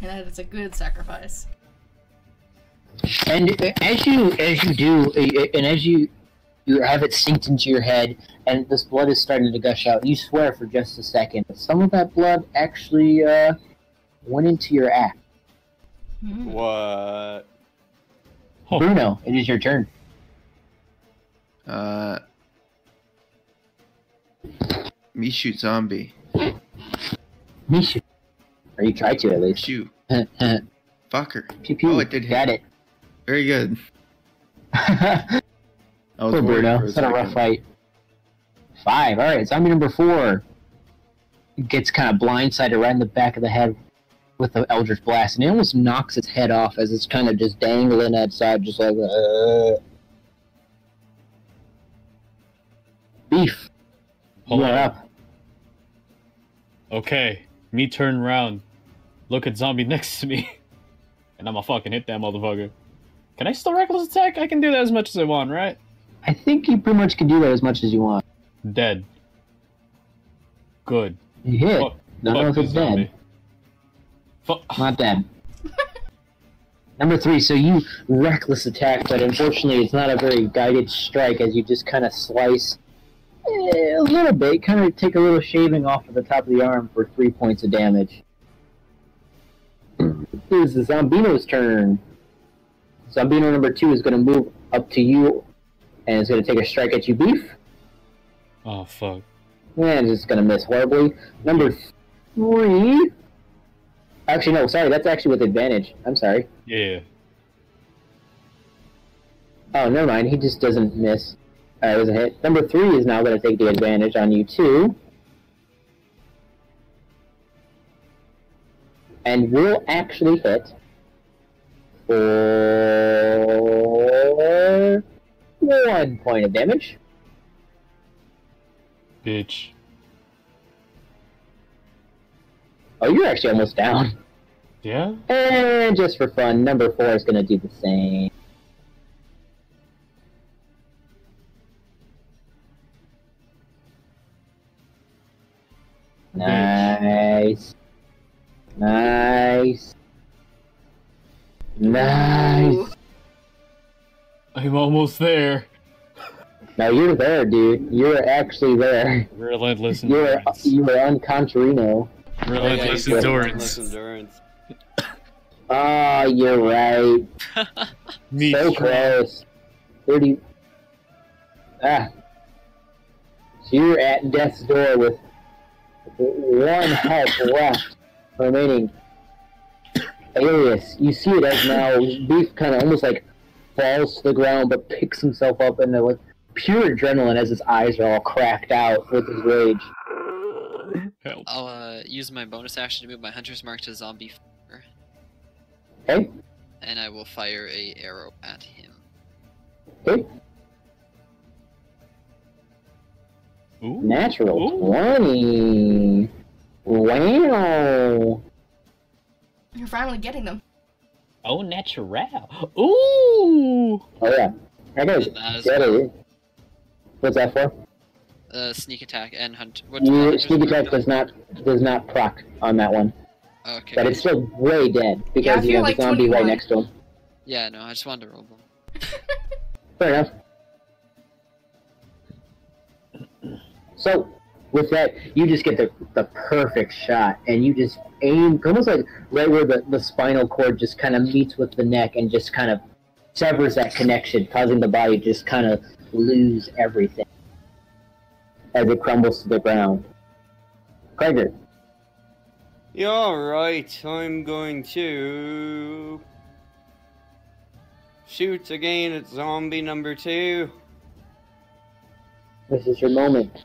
And that is a good sacrifice. And as you do, and as you have it sinked into your head, and this blood is starting to gush out, you swear for just a second that some of that blood actually went into your axe. Mm. What? Oh. Bruno, it is your turn. Me shoot zombie. Mishu. Or you try to, at least. Shoot. Pew Fucker. pew. Oh, it did hit. Got it. Very good. I was Poor worried Bruno. for a It's been a rough second. fight. 5. Alright, zombie number 4 gets kind of blindsided right in the back of the head with the Eldritch Blast, and it almost knocks its head off as it's kind of just dangling outside, just like. Beef. Hold You on. are up. Okay, me turn around, look at zombie next to me, and I'ma fucking hit that motherfucker. Can I still reckless attack? I can do that as much as I want, right? I think you pretty much can do that as much as you want. Dead. Good. You hit. Fuck, Don't know fuck if this it's zombie. dead. Fuck. Not dead. Number 3, so you reckless attack, but unfortunately it's not a very guided strike as you just kind of slice a little bit, kind of take a little shaving off of the top of the arm for 3 points of damage. It is the Zombino's turn. Zombino number 2 is going to move up to you and is going to take a strike at you, Beef. Oh, fuck. And it's going to miss horribly. Number 3... Actually, no, sorry, that's actually with advantage. I'm sorry. Yeah. Oh, never mind, he just doesn't miss. It was a hit. Number 3 is now going to take the advantage on you, too. And will actually hit for 1 point of damage. Bitch. Oh, you're actually almost down. Yeah? And just for fun, number 4 is going to do the same. Nice. Nice. Nice. I'm almost there. No, you're there, dude. You're actually there. Relentless You're endurance. you were on Contrino. Relentless Yeah, endurance. Endurance. Oh, you're right. Me So too. close. 30. Ah. So you're at death's door with 1 health left remaining. Alias, you see it as now Beef kind of almost like falls to the ground but picks himself up and like pure adrenaline as his eyes are all cracked out with his rage. Help. I'll use my bonus action to move my hunter's mark to zombie 4, Okay? and I will fire a arrow at him. Okay. Ooh. Natural Ooh. 20. Wow. You're finally getting them. Oh, natural. Ooh. Oh yeah. I gotta That is get it. What's that for? Sneak attack and hunt. Your sneak attack does not proc on that one. Okay. But it's still way dead Yeah, I because you feel have like the zombie right 21. next to him. Yeah, no, I just wanted to roll them. Fair enough. So, with that, you just get the perfect shot, and you just aim almost like right where the spinal cord just kind of meets with the neck and just kind of severs that connection, causing the body to just kind of lose everything as it crumbles to the ground. Krager. Yeah, alright, I'm going to shoot again at zombie number 2. This is your moment.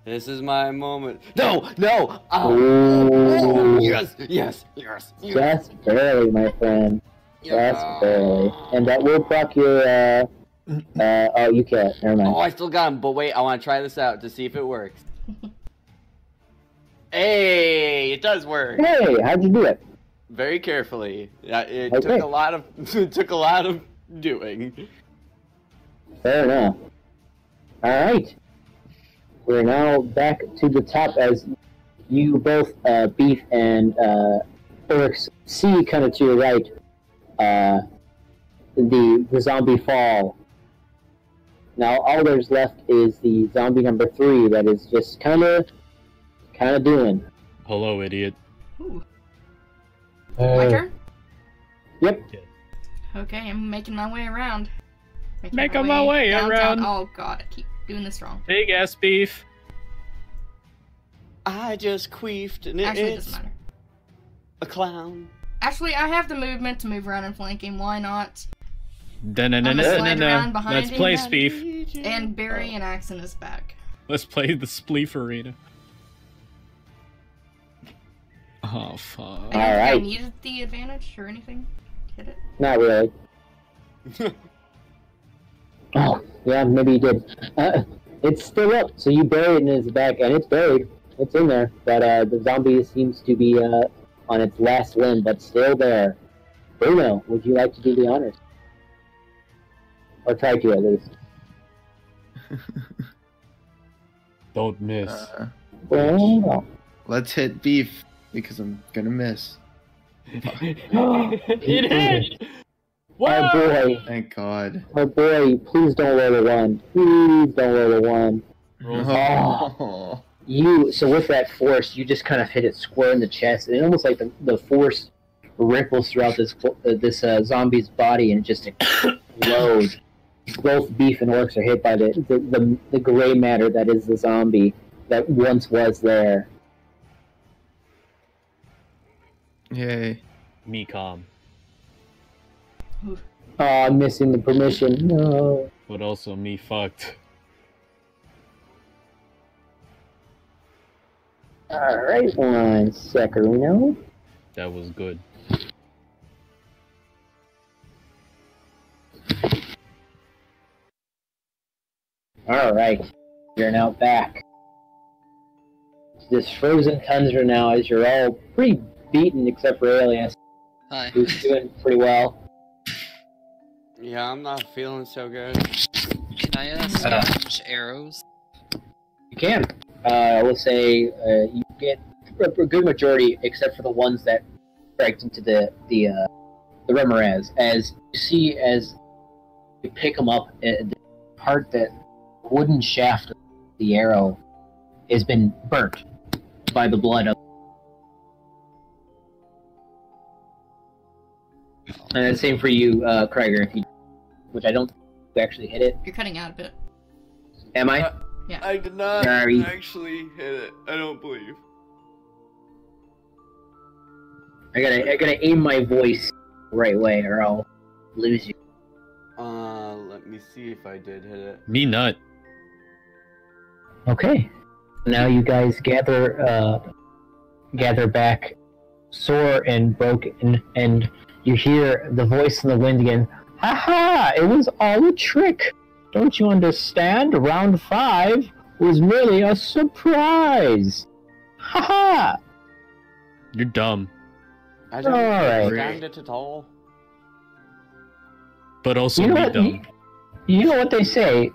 This is my moment. No! No! Ooh. Yes! Yes! Yes! Yes! Just barely, my friend. Just barely. And that will proc your, oh, you can't. Never mind. Oh, I still got him, but wait, I want to try this out to see if it works. Hey, it does work. Hey, how'd you do it? Very carefully. It Okay. took a lot of it took a lot of doing. Fair enough. Alright. We're now back to the top as you both, Beef and Urix, see kind of to your right the zombie fall. Now all there's left is the zombie number 3 that is just kind of doing. Hello, idiot. Ooh. My turn? Yep. Okay, I'm making my way around. Making my way downtown. around. Oh god, I keep doing this wrong. Big ass beef. I just queefed and Actually, it it's doesn't matter. a clown. Actually, I have the movement to move around and flank him. Why not? Da-na-na-na-na-na. around behind Let's him. play Speef. And bury an axe in his back. Let's play the Spleef Arena. Oh, fuck. I don't think I Alright. needed the advantage or anything. Hit it. Not really. Oh, yeah, maybe you did. It's still up, so you bury it in his back, and it's buried. It's in there, but the zombie seems to be on its last limb, but still there. Bruno, would you like to do the honors? Or try to, at least. Don't miss. Well, Let's hit beef, because I'm gonna miss. It hit! our boy, Thank God. our boy, please don't roll a 1. Please don't roll a 1. Rolls Oh. So with that force, you just kind of hit it square in the chest, and almost like the force ripples throughout this zombie's body, and it just explodes. Both beef and orcs are hit by the gray matter that is the zombie that once was there. Yay. Me calm. Oh, I'm missing the permission. No. But also me fucked. Alright, 1 Secarino. That was good. Alright, you're now back. This frozen tundra now, as you're all pretty beaten except for Alias, Hi. who's doing pretty well. Yeah, I'm not feeling so good. Can I scavenge arrows? You can. I will say you get a good majority, except for the ones that striked into the Remoraz. As you see, as you pick them up, the part that wooden shaft of the arrow has been burnt by the blood of. And the same for you, Krieger, if you, which I don't actually hit it. You're cutting out a bit. Am I? Yeah. I did not Sorry. actually hit it. I don't believe. I gotta aim my voice the right way, or I'll lose you. Let me see if I did hit it. Me nut. Okay. Now you guys gather back, sore and broken, and you hear the voice in the wind again. Ha ha! It was all a trick. Don't you understand? Round 5 was merely a surprise. Ha ha! You're dumb. I don't Alright. understand it at all. But also You know me what? dumb. You know what they say?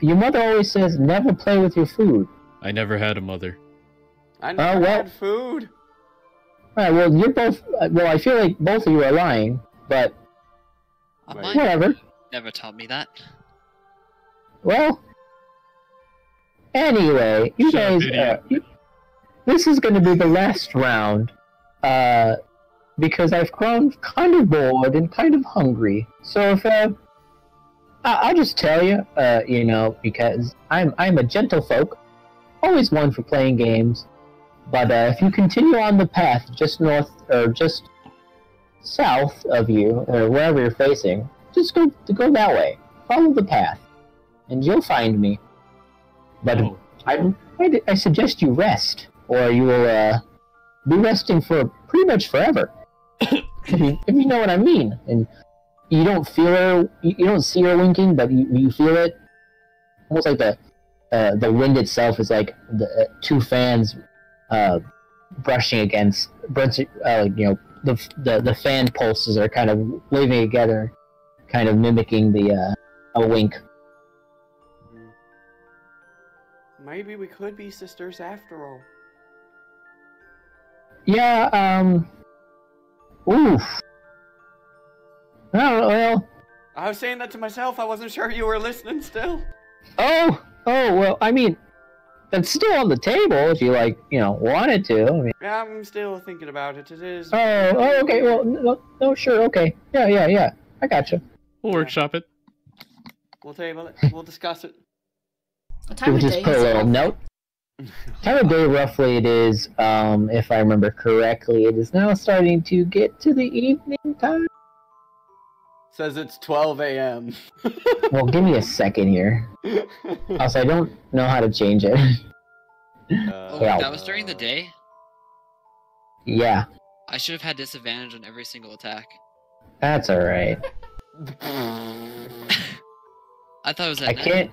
Your mother always says, never play with your food. I never had a mother. I never well- had food. Alright, well, you're both... well, I feel like both of you are lying, but Wait. whatever. Never taught me that. Well, anyway, you Shut up, guys, idiot. this is going to be the last round, because I've grown kind of bored and kind of hungry. So if, I'll just tell you, because I'm a gentlefolk, always one for playing games, but if you continue on the path just north, or just south of you, or wherever you're facing, just go that way. Follow the path. And you'll find me. But Oh. I suggest you rest, or you will be resting for pretty much forever. if you know what I mean. And you don't feel her, you don't see her winking, but you feel it. Almost like the wind itself is like the two fans brushing against. The fan pulses are kind of waving together, kind of mimicking a wink. Maybe we could be sisters after all. Yeah, oof. Oh, well. I was saying that to myself. I wasn't sure you were listening still. Oh, well, I mean, that's still on the table if you, wanted to. I mean, Yeah, I'm still thinking about it. It is. oh, okay, well, no, sure, okay. Yeah, I gotcha. We'll workshop it. We'll table it. We'll discuss it. What time We'll of just day put a is it? little note. Time of day, roughly, it is, if I remember correctly, it is now starting to get to the evening time. Says it's 12 a.m. Well, give me a second here. Also, I don't know how to change it. Oh, Yeah. that was during the day? Yeah, I should have had disadvantage on every single attack. that's alright. I thought it was at I night. can't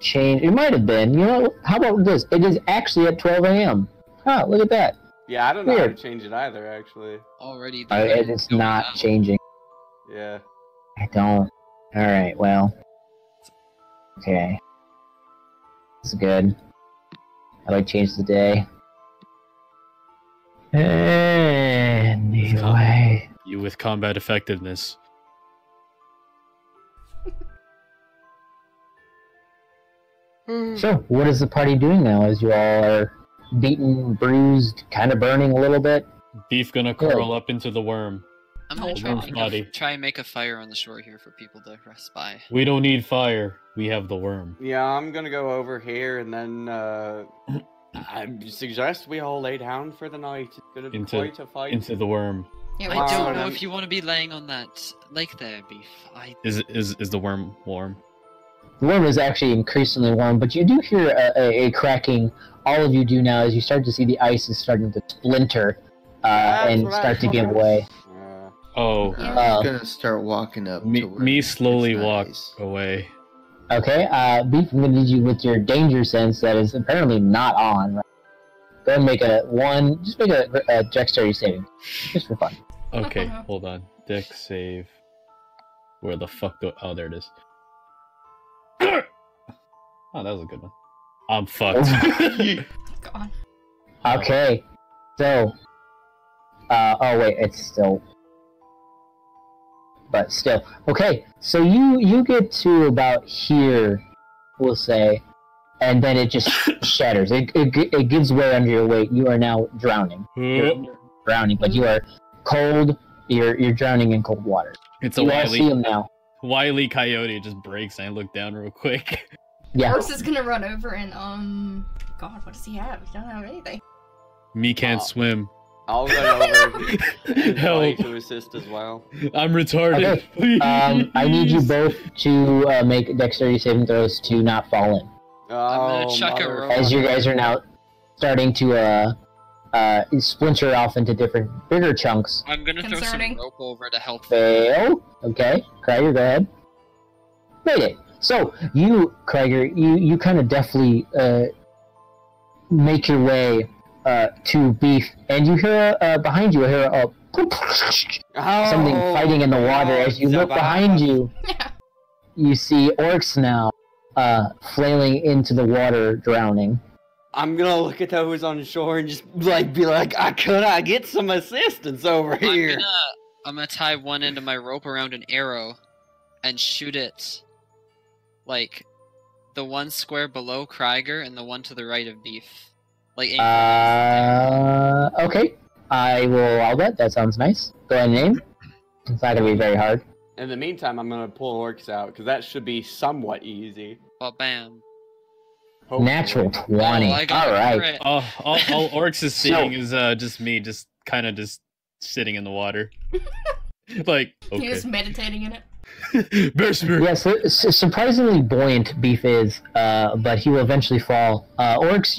change. It might have been. You know, how about this? It is actually at 12 a.m. Oh, look at that. Yeah, I don't know how to Weird. change it either, actually. Already. It is not changing. Yeah. I don't. Alright, well. Okay. This is good. How do I change the day? Anyway. You with combat effectiveness. So, what is the party doing now as you all are beaten, bruised, kind of burning a little bit? Beef gonna curl up into the worm. I'm gonna Oh, try, worm's body. try and make a fire on the shore here for people to rest by. We don't need fire. We have the worm. Yeah, I'm gonna go over here and then I suggest we all lay down for the night. It's gonna be quite a fight. Into the worm. Yeah, I we don't Um, know if you want to be laying on that lake there, Beef. Is the worm warm? The worm is actually increasingly warm, but you do hear a cracking. All of you do now as you start to see the ice is starting to splinter and what I start to give thought. way. Oh, Yeah. I'm gonna start walking up. me, to where me it's slowly walk nice. away. Okay, Beef, I'm going to need you with your danger sense that is apparently not on. Right? Go ahead and make a dexterity saving, just for fun. Okay, hold on. Dex save. Where the fuck do? Oh, there it is. Oh, that was a good one. I'm fucked. God. Okay, so, oh wait, it's still, but still. Okay, so you get to about here, we'll say, and then it just shatters. It gives way under your weight. You are now drowning. You're drowning, but you are cold. You're drowning in cold water. It's a You all see him now. wily coyote just breaks and I look down real quick. Yeah. Horse is gonna run over and God, what does he have? He doesn't have anything. Me can't swim. I'll run over and try Help. to assist as well. I'm retarded. Okay, Please. I need you both to make dexterity saving throws to not fall in. I'm gonna chuck a rope. As you guys are now starting to splinter off into different bigger chunks. I'm gonna throw some Concerning. rope over to help. Fail. Okay, Krieger, go ahead. Made it. So you, Krieger, you kind of deftly make your way to Beef, and you hear behind you something fighting in the water. As you look behind you, you see orcs now flailing into the water, drowning. I'm gonna look at those on shore and just be like, could I get some assistance over here? I'm gonna tie one end of my rope around an arrow and shoot it like the one square below Krieger and the one to the right of Beef. Like aim for Okay. I will allow that. That sounds nice. Go ahead and aim. It's not gonna be very hard. In the meantime, I'm gonna pull orcs out because that should be somewhat easy. well, bam. Hopefully. Natural 20. Oh, I got All it. right. all Orcs is seeing is just me, just kind of just sitting in the water. Like, He okay. was meditating in it. Besmer. Yes, surprisingly buoyant Beef is, but he will eventually fall. Orcs,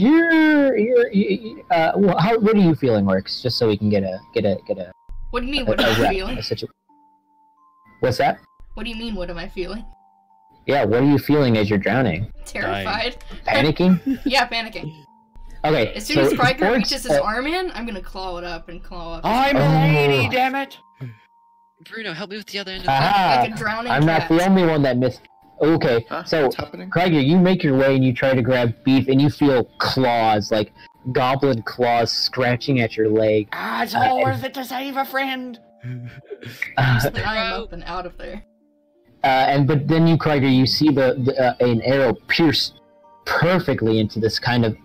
what are you feeling, Orcs? Just so we can get a What do you mean? What am I rep, feeling? a What's that? What do you mean? What am I feeling? Yeah, what are you feeling as you're drowning? Terrified. Panicking? Yeah, panicking. Okay. As soon as Krieger Orcs, reaches his arm in, I'm gonna claw it up and claw up. I'm a lady, damn it! Bruno, help me with the other end of the Aha! Like a drowning I'm not cat. the only one that missed. Okay, so What's happening? Krieger, you make your way and you try to grab Beef, and you feel claws, like goblin claws, scratching at your leg. It's all worth it to save a friend. Uh, I am up and out of there. but then you, Krieger, you see an arrow pierce perfectly into this kind of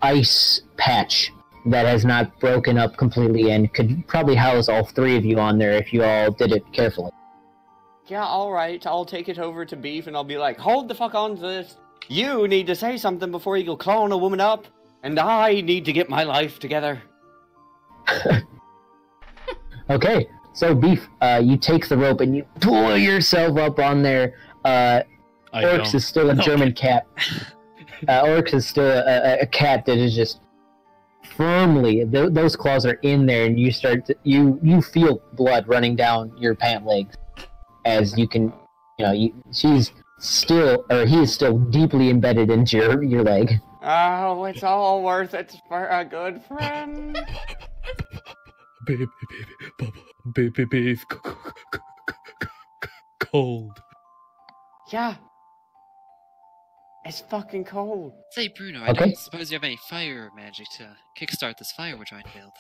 ice patch that has not broken up completely and could probably house all three of you on there if you all did it carefully. Yeah, alright, I'll take it over to Beef and I'll be like, hold the fuck on to this. You need to say something before you go clawing a woman up, and I need to get my life together. Okay, so Beef, you take the rope and you pull yourself up on there. Orcs is still a German cat. Orcs is still a cat that is just firmly. Those claws are in there, and you start to, you feel blood running down your pant legs as you can, she's still, or he is still deeply embedded into your leg. Oh, it's all worth it for a good friend. Baby, it's cold. Yeah. It's fucking cold. Say, Bruno, I Okay. don't suppose you have any fire magic to kickstart this fire we're trying to build.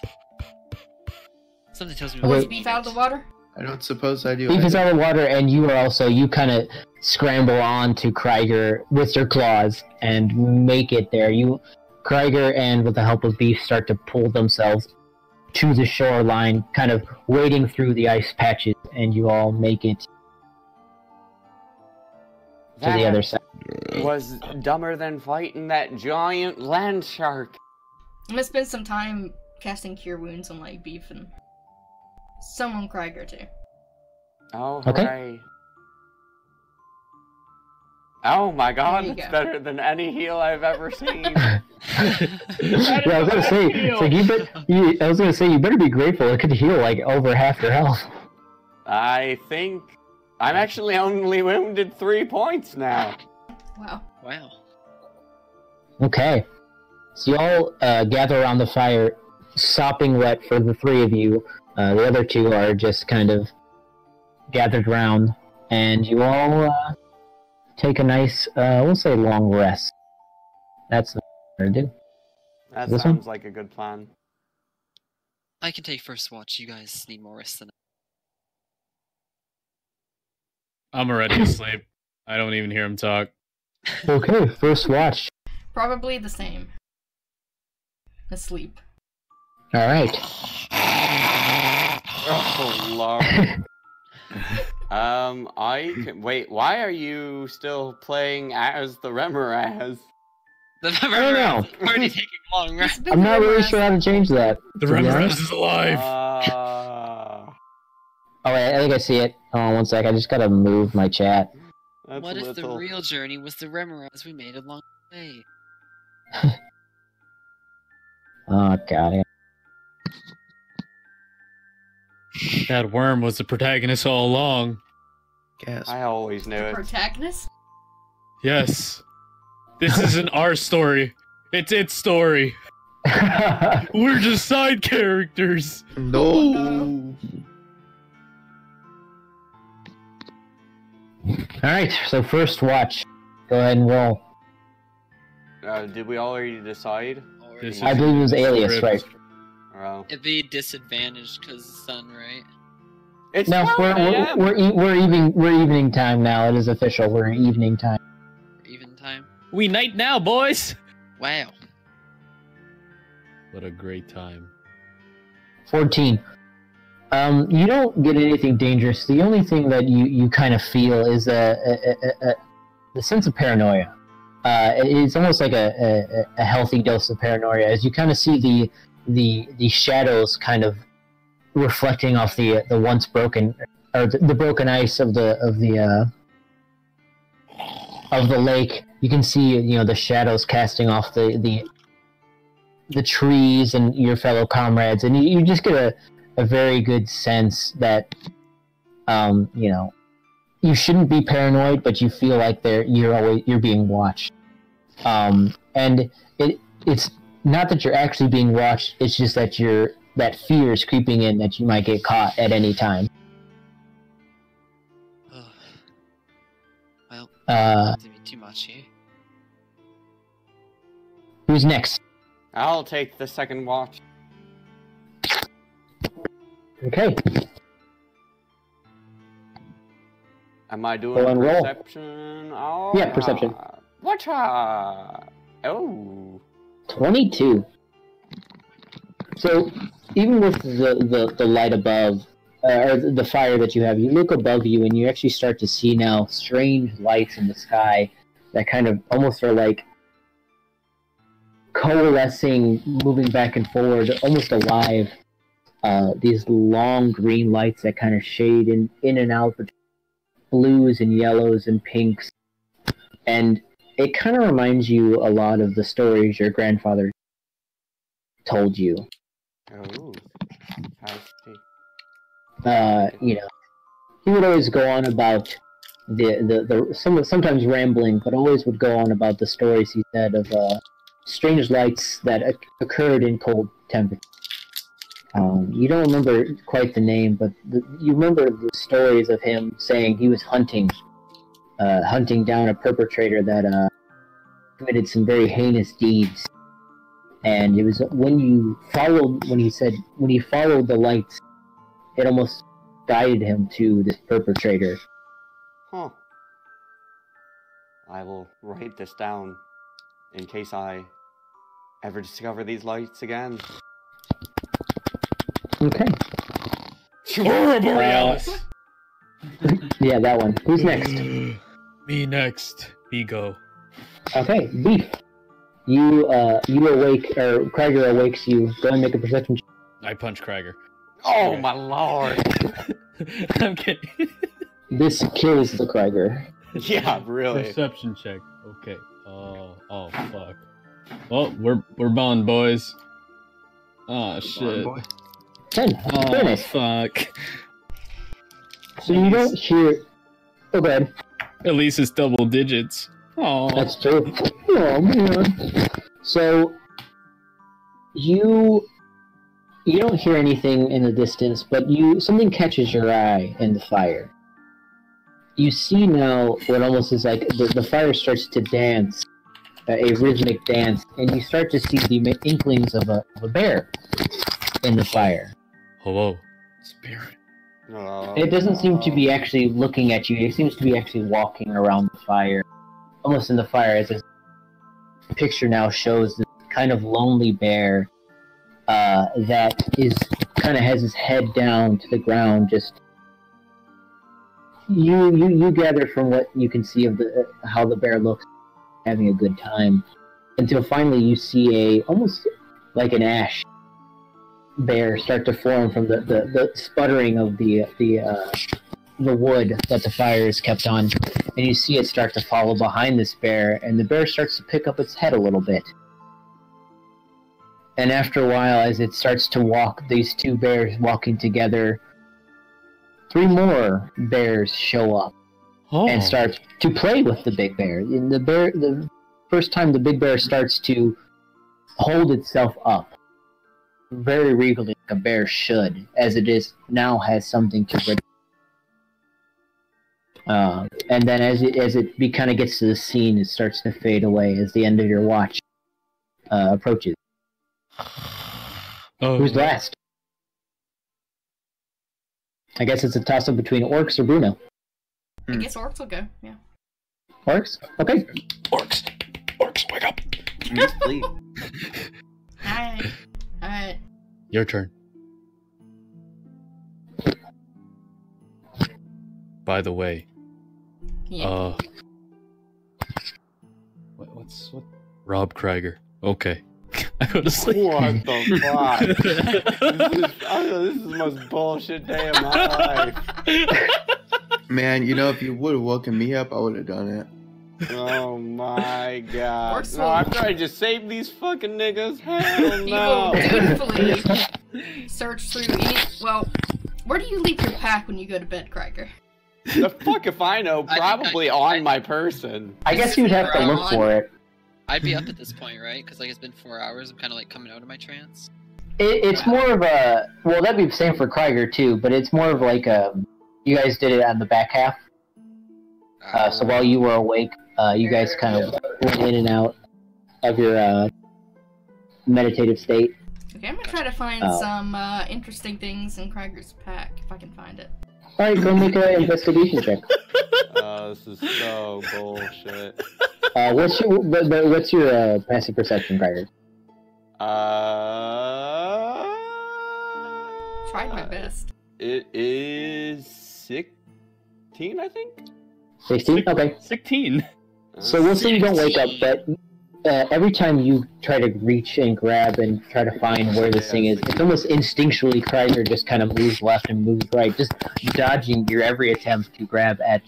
Something tells me. Okay. Was beef out of the water? I don't suppose I do. Beef is either. out of the water, and you are also, you kind of scramble on to Krieger with your claws and make it there. Krieger and with the help of Beef start to pull themselves to the shoreline, kind of wading through the ice patches, and you all make it to the other side. Was dumber than fighting that giant land shark. I'm gonna spend some time casting Cure Wounds on like Beef and someone Krieger too. Oh, Okay. hooray. Oh my god, There you it's go. better than any heal I've ever seen. Yeah, I was gonna say, it's like I was gonna say, you better be grateful. It could heal like over half your health. I think I'm actually only wounded 3 points now. Wow. Wow. Okay, so you all gather around the fire, sopping wet for the three of you. The other two are just kind of gathered around, and you all take a nice, we'll say, long rest. That's what we're gonna do. That This sounds like a good plan. I can take first watch. You guys need more rest than I'm already asleep. I don't even hear him talk. Okay, first watch. Probably the same. Asleep. All right. Oh lord. Wait. Why are you still playing as the Remoraz? the I don't know. already taking long It's rest. been I'm not really memorized. sure how to change that. The to be Remoraz honest. is alive. Oh wait, I think I see it. Oh, one sec. I just gotta move my chat. That's What a if the little... real journey was the Remoraz we made along the way? Oh god. That worm was the protagonist all along. Gasp. I always knew The it. protagonist? Yes. This isn't our story. It's its story. We're just side characters. No. Alright, so first watch. Go ahead and roll. Did we already decide? Already. This I is- believe it was Alias, Script. right? Oh. It'd be disadvantaged because the sun, right? It's No, 12 a.m. we're evening time now. It is official. We're evening time. Even time. We night now, boys. Wow. What a great time. 14. You don't get anything dangerous. The only thing that you kind of feel is the sense of paranoia. It's almost like a healthy dose of paranoia, as you kind of see the shadows kind of reflecting off the once broken, or the broken ice of the lake. You can see the shadows casting off the trees and your fellow comrades, and you just get a very good sense that you shouldn't be paranoid, but you feel like you're being watched. And it's not that you're actually being watched, it's just that that fear is creeping in that you might get caught at any time. Well, Uh, to be too much here. Who's next? I'll take the second watch. Okay. Am I doing Go and roll. perception? Oh, Yeah, perception. What? Oh. 22. So, even with the light above, or the fire that you have, you look above you and you actually start to see now strange lights in the sky that kind of almost are like coalescing, moving back and forward, almost alive. These long green lights that kind of shade in and out between blues and yellows and pinks. And it kind of reminds you a lot of the stories your grandfather told you. Oh, I see. You know, he would always go on about sometimes rambling, but always would go on about the stories he said of strange lights that occurred in cold temperatures. You don't remember quite the name, but you remember the stories of him saying he was hunting down a perpetrator that committed some very heinous deeds. And it was when he followed the lights, it almost guided him to this perpetrator. Huh. I will write this down in case I ever discover these lights again. Okay. Borealis! Yeah, that one. Who's next? Me next. Vigo. Okay, Beef. You awake, or Krieger awakes you. Go and make a perception check. I punch Krieger. Oh my lord! I'm kidding. This kills the Krieger. Yeah, really. Perception check. Okay. Oh fuck. Well, we're boned, boys. Oh shit. 10. Oh Very nice. fuck. So you don't hear... Oh, bad. At least it's double digits. Oh. That's true. Oh, man. So, you don't hear anything in the distance, but something catches your eye in the fire. You see now what almost is like the fire starts to dance, a rhythmic dance, and you start to see the inklings of a bear in the fire. Hello, spirit. It doesn't seem to be actually looking at you. It seems to be actually walking around the fire, almost in the fire, as this picture now shows this kind of lonely bear that is kind of has his head down to the ground. Just you gather from what you can see of how the bear looks, having a good time, until finally you see almost like an ash bear start to form from the sputtering of the wood that the fire is kept on, and you see it start to follow behind this bear, and the bear starts to pick up its head a little bit. And after a while, as it starts to walk, these two bears walking together, 3 more bears show up and start to play with the big bear. And the first time the big bear starts to hold itself up, very regally, like a bear should, as it is now has something to rid. And then as it kind of gets to the scene, it starts to fade away as the end of your watch approaches. Who's last? I guess it's a toss-up between Orcs or Bruno. I guess Orcs will go, yeah. Orcs? Okay. Orcs, wake up. Sleep. Alright. Your turn. By the way, Yeah. what? Rob Krieger. Okay. I go to sleep. What the fuck? This is the most bullshit day of my life. Man, if you would have woken me up, I would have done it. Oh my god. Orcs No, will- I'm trying to save these fucking niggas. Hell You no. will dutifully search through where do you leave your pack when you go to bed, Krieger? The fuck if I know. Probably on my person. I guess you'd have to look for it. I'd be up at this point, right? Because it's been 4 hours. I'm kind of like coming out of my trance. It's more of a... Well, that'd be the same for Krieger, too, but it's more of like a... You guys did it on the back half. So while you were awake, you guys kind of went in and out of your meditative state. Okay, I'm gonna try to find some interesting things in Krieger's pack, if I can find it. Alright, go make an investigation check. This is so bullshit. What's your passive perception, Krieger? Tried my best. It is 16, I think? 16? Okay. 16. So we'll say you don't wake up, but every time you try to reach and grab and try to find where this thing is, it's almost instinctually Krieger just kind of moves left and moves right, just dodging your every attempt to grab at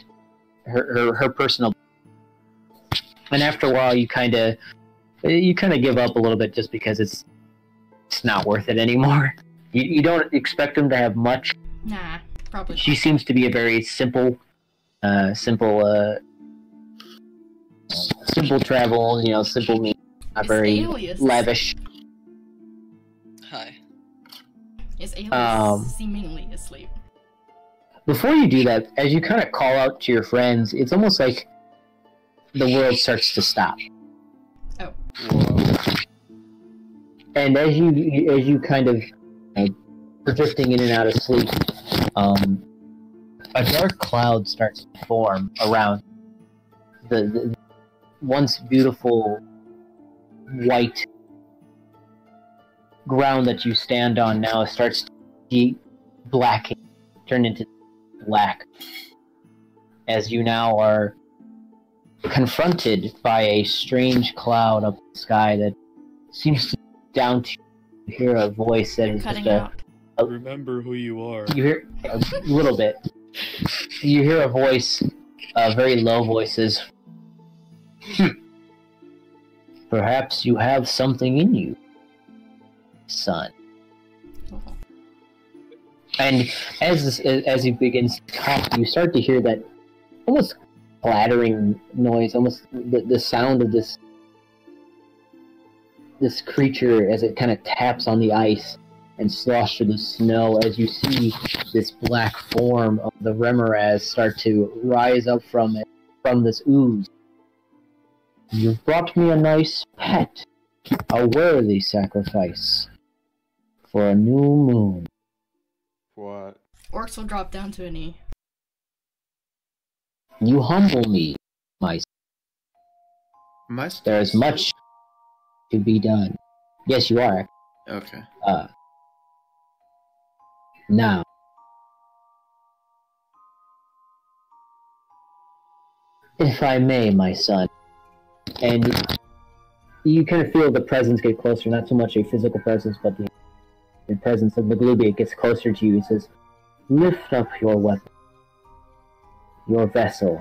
her personal. And after a while, you kind of give up a little bit just because it's it's not worth it anymore. You don't expect him to have much. Nah, probably. She seems to be a very simple travel, simple means, not Is very Alias- lavish. Hi. Is Alias seemingly asleep? Before you do that, as you kind of call out to your friends, it's almost like the world starts to stop. Oh. Whoa. And as you kind of are drifting in and out of sleep, a dark cloud starts to form around the once beautiful white ground that you stand on. Now starts to be black, turn into black, as you now are confronted by a strange cloud up the sky that seems to down to hear a voice that is Cutting just out. Remember who you are. you hear a little bit. You hear a voice, very low voices. Perhaps you have something in you, son. And as he begins to talk, you start to hear that almost clattering noise, almost the sound of this creature as it kind of taps on the ice and slosh through the snow, as you see this black form of the Remoraz start to rise up from this ooze. You've brought me a nice pet, a worthy sacrifice for a new moon. What? Orcs will drop down to a knee. You humble me, my son. There is much to be done. Yes, you are. Okay. Now. If I may, my son. And you kind of feel the presence get closer, not so much a physical presence, but the presence of the Maglubiate gets closer to you. He says, lift up your weapon, your vessel.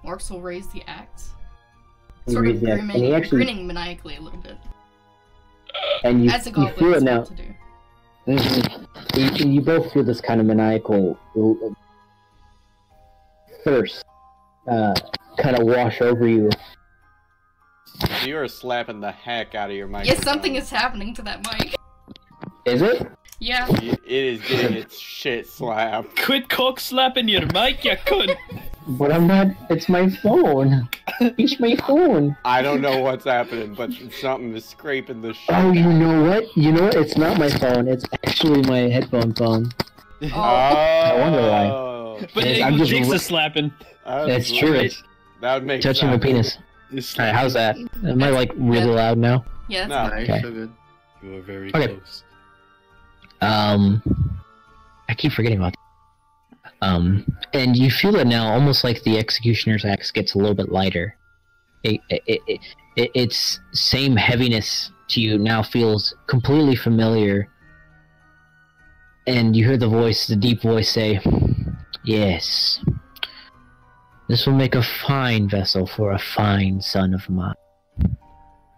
Orcs will raise the axe. He Sort of raised the axe, and he actually- grinning maniacally a little bit. And you As a feel goblin it is now. wont to do. You both feel this kind of maniacal thirst kind of wash over you. You are slapping the heck out of your microphone. Yes, something is happening to that mic. Is it? Yeah. It is getting its shit slapped. Quit cock slapping your mic, you cunt! But I'm not. It's my phone. It's my phone. I don't know what's happening, but something is scraping the shit. Oh, you know what? It's not my phone. It's actually my headphone phone. Oh. I wonder why. But Yes, it I'm just takes re- a slapping. That's true. It's That would make touching my sense. penis. Alright, how's that? Am I like really loud now? Yeah, that's No. Nice, Okay. so good. You are very Okay. close. I keep forgetting about that. And you feel it now, almost like the executioner's axe gets a little bit lighter. Its same heaviness to you now feels completely familiar. And you hear the deep voice say, yes, this will make a fine vessel for a fine son of mine.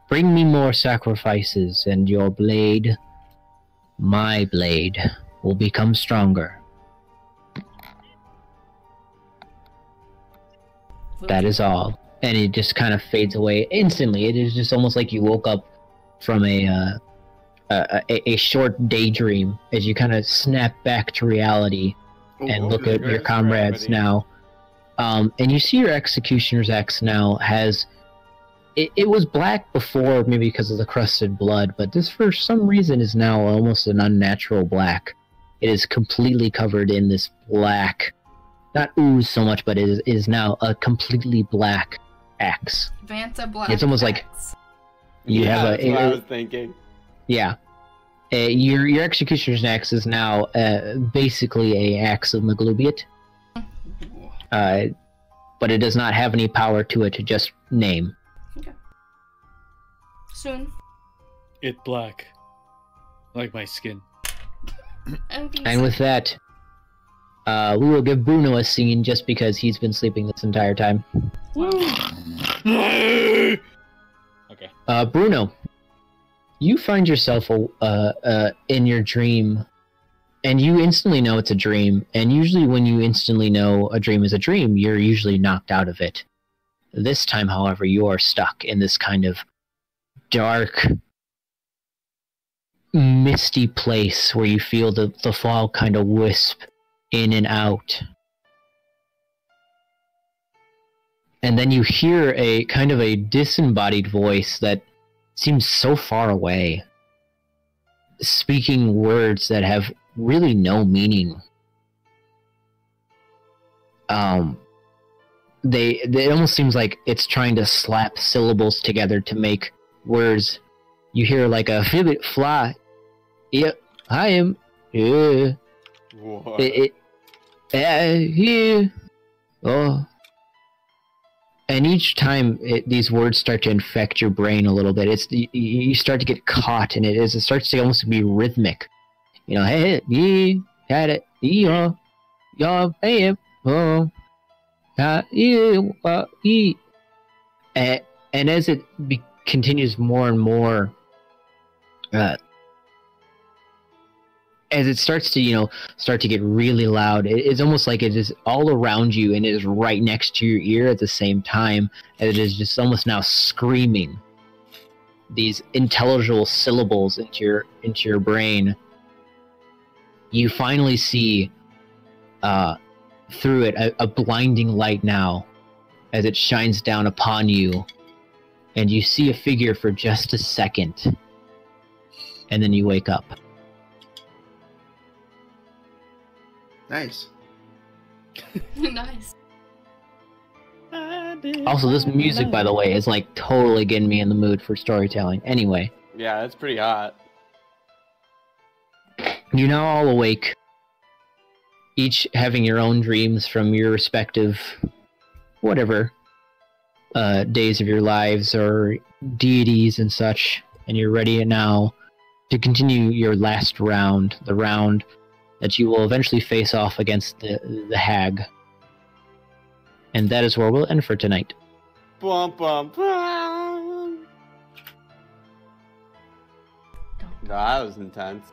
Bring me more sacrifices, and your blade, my blade, will become stronger. That is all. And it just kind of fades away instantly. It is just almost like you woke up from a short daydream as you kind of snap back to reality and look at your comrades now. And you see your executioner's axe now has... It was black before, maybe because of the crusted blood, but this for some reason is now almost an unnatural black. It is completely covered in this black, not ooze so much, but it is now a completely black axe. Vanta Black. It's almost like axe. you have that's what I was thinking. yeah. Your executioner's axe is now basically a axe of Maglubiate. But it does not have any power to it to just name. Okay. Soon. It black. Like my skin. And with that, we will give Bruno a scene just because he's been sleeping this entire time. Okay. Bruno, you find yourself in your dream, and you instantly know it's a dream. And usually when you instantly know a dream is a dream, you're usually knocked out of it. This time, however, you are stuck in this kind of dark, misty place where you feel the fog kind of wisp in and out. And then you hear a kind of a disembodied voice that seems so far away, speaking words that have really no meaning. It almost seems like it's trying to slap syllables together to make words. You hear like a fibbit fly. Yep, I am. Yeah. What? Yeah. Oh. And each time these words start to infect your brain a little bit, you start to get caught in it. It starts to almost be rhythmic. You know, hey, yeah, had it, yeah, hey, oh, and as it continues more and more, as it starts to, start to get really loud, it's almost like it is all around you and it is right next to your ear at the same time, and it is just almost now screaming these intelligible syllables into your brain. You finally see through it a blinding light now as it shines down upon you, and you see a figure for just a second, and then you wake up. Nice. Nice. Also, this music, by the way, is like totally getting me in the mood for storytelling. Anyway. Yeah, it's pretty hot. You're now all awake, each having your own dreams from your respective, whatever, days of your lives or deities and such, and you're ready now to continue your last round, the round that you will eventually face off against the hag. And that is where we'll end for tonight. Bum, bum, bum. No, that was intense.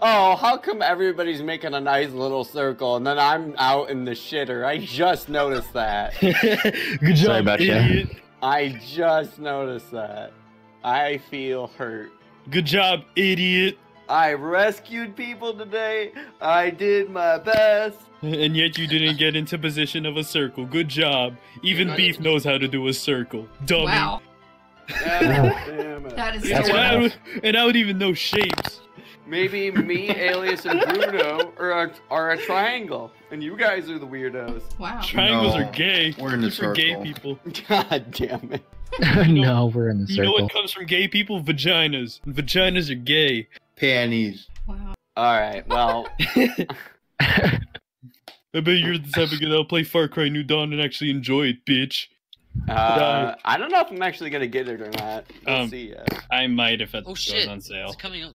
Oh, how come everybody's making a nice little circle and then I'm out in the shitter? I just noticed that. Good job, Sorry about idiot. you. I just noticed that. I feel hurt. Good job, idiot. I rescued people today. I did my best. And yet you didn't get into position of a circle. Good job. Even Beef knows how to do a circle. Dummy. Wow. Damn it. That is That's so right. wild. And I would even know shapes. Maybe me, Alias, and Bruno are a triangle, and you guys are the weirdos. Wow. Triangles No, are gay. we're in the These are gay circle. people. God damn it. No, we're in the You know circle. what comes from gay people? Vaginas. And vaginas are gay. Panties. Wow. Alright, well. I bet you're the type of guy that'll play Far Cry New Dawn and actually enjoy it, bitch. I don't know if I'm actually gonna get it or not. We'll see. I might if it Oh goes shit! on sale. It's coming out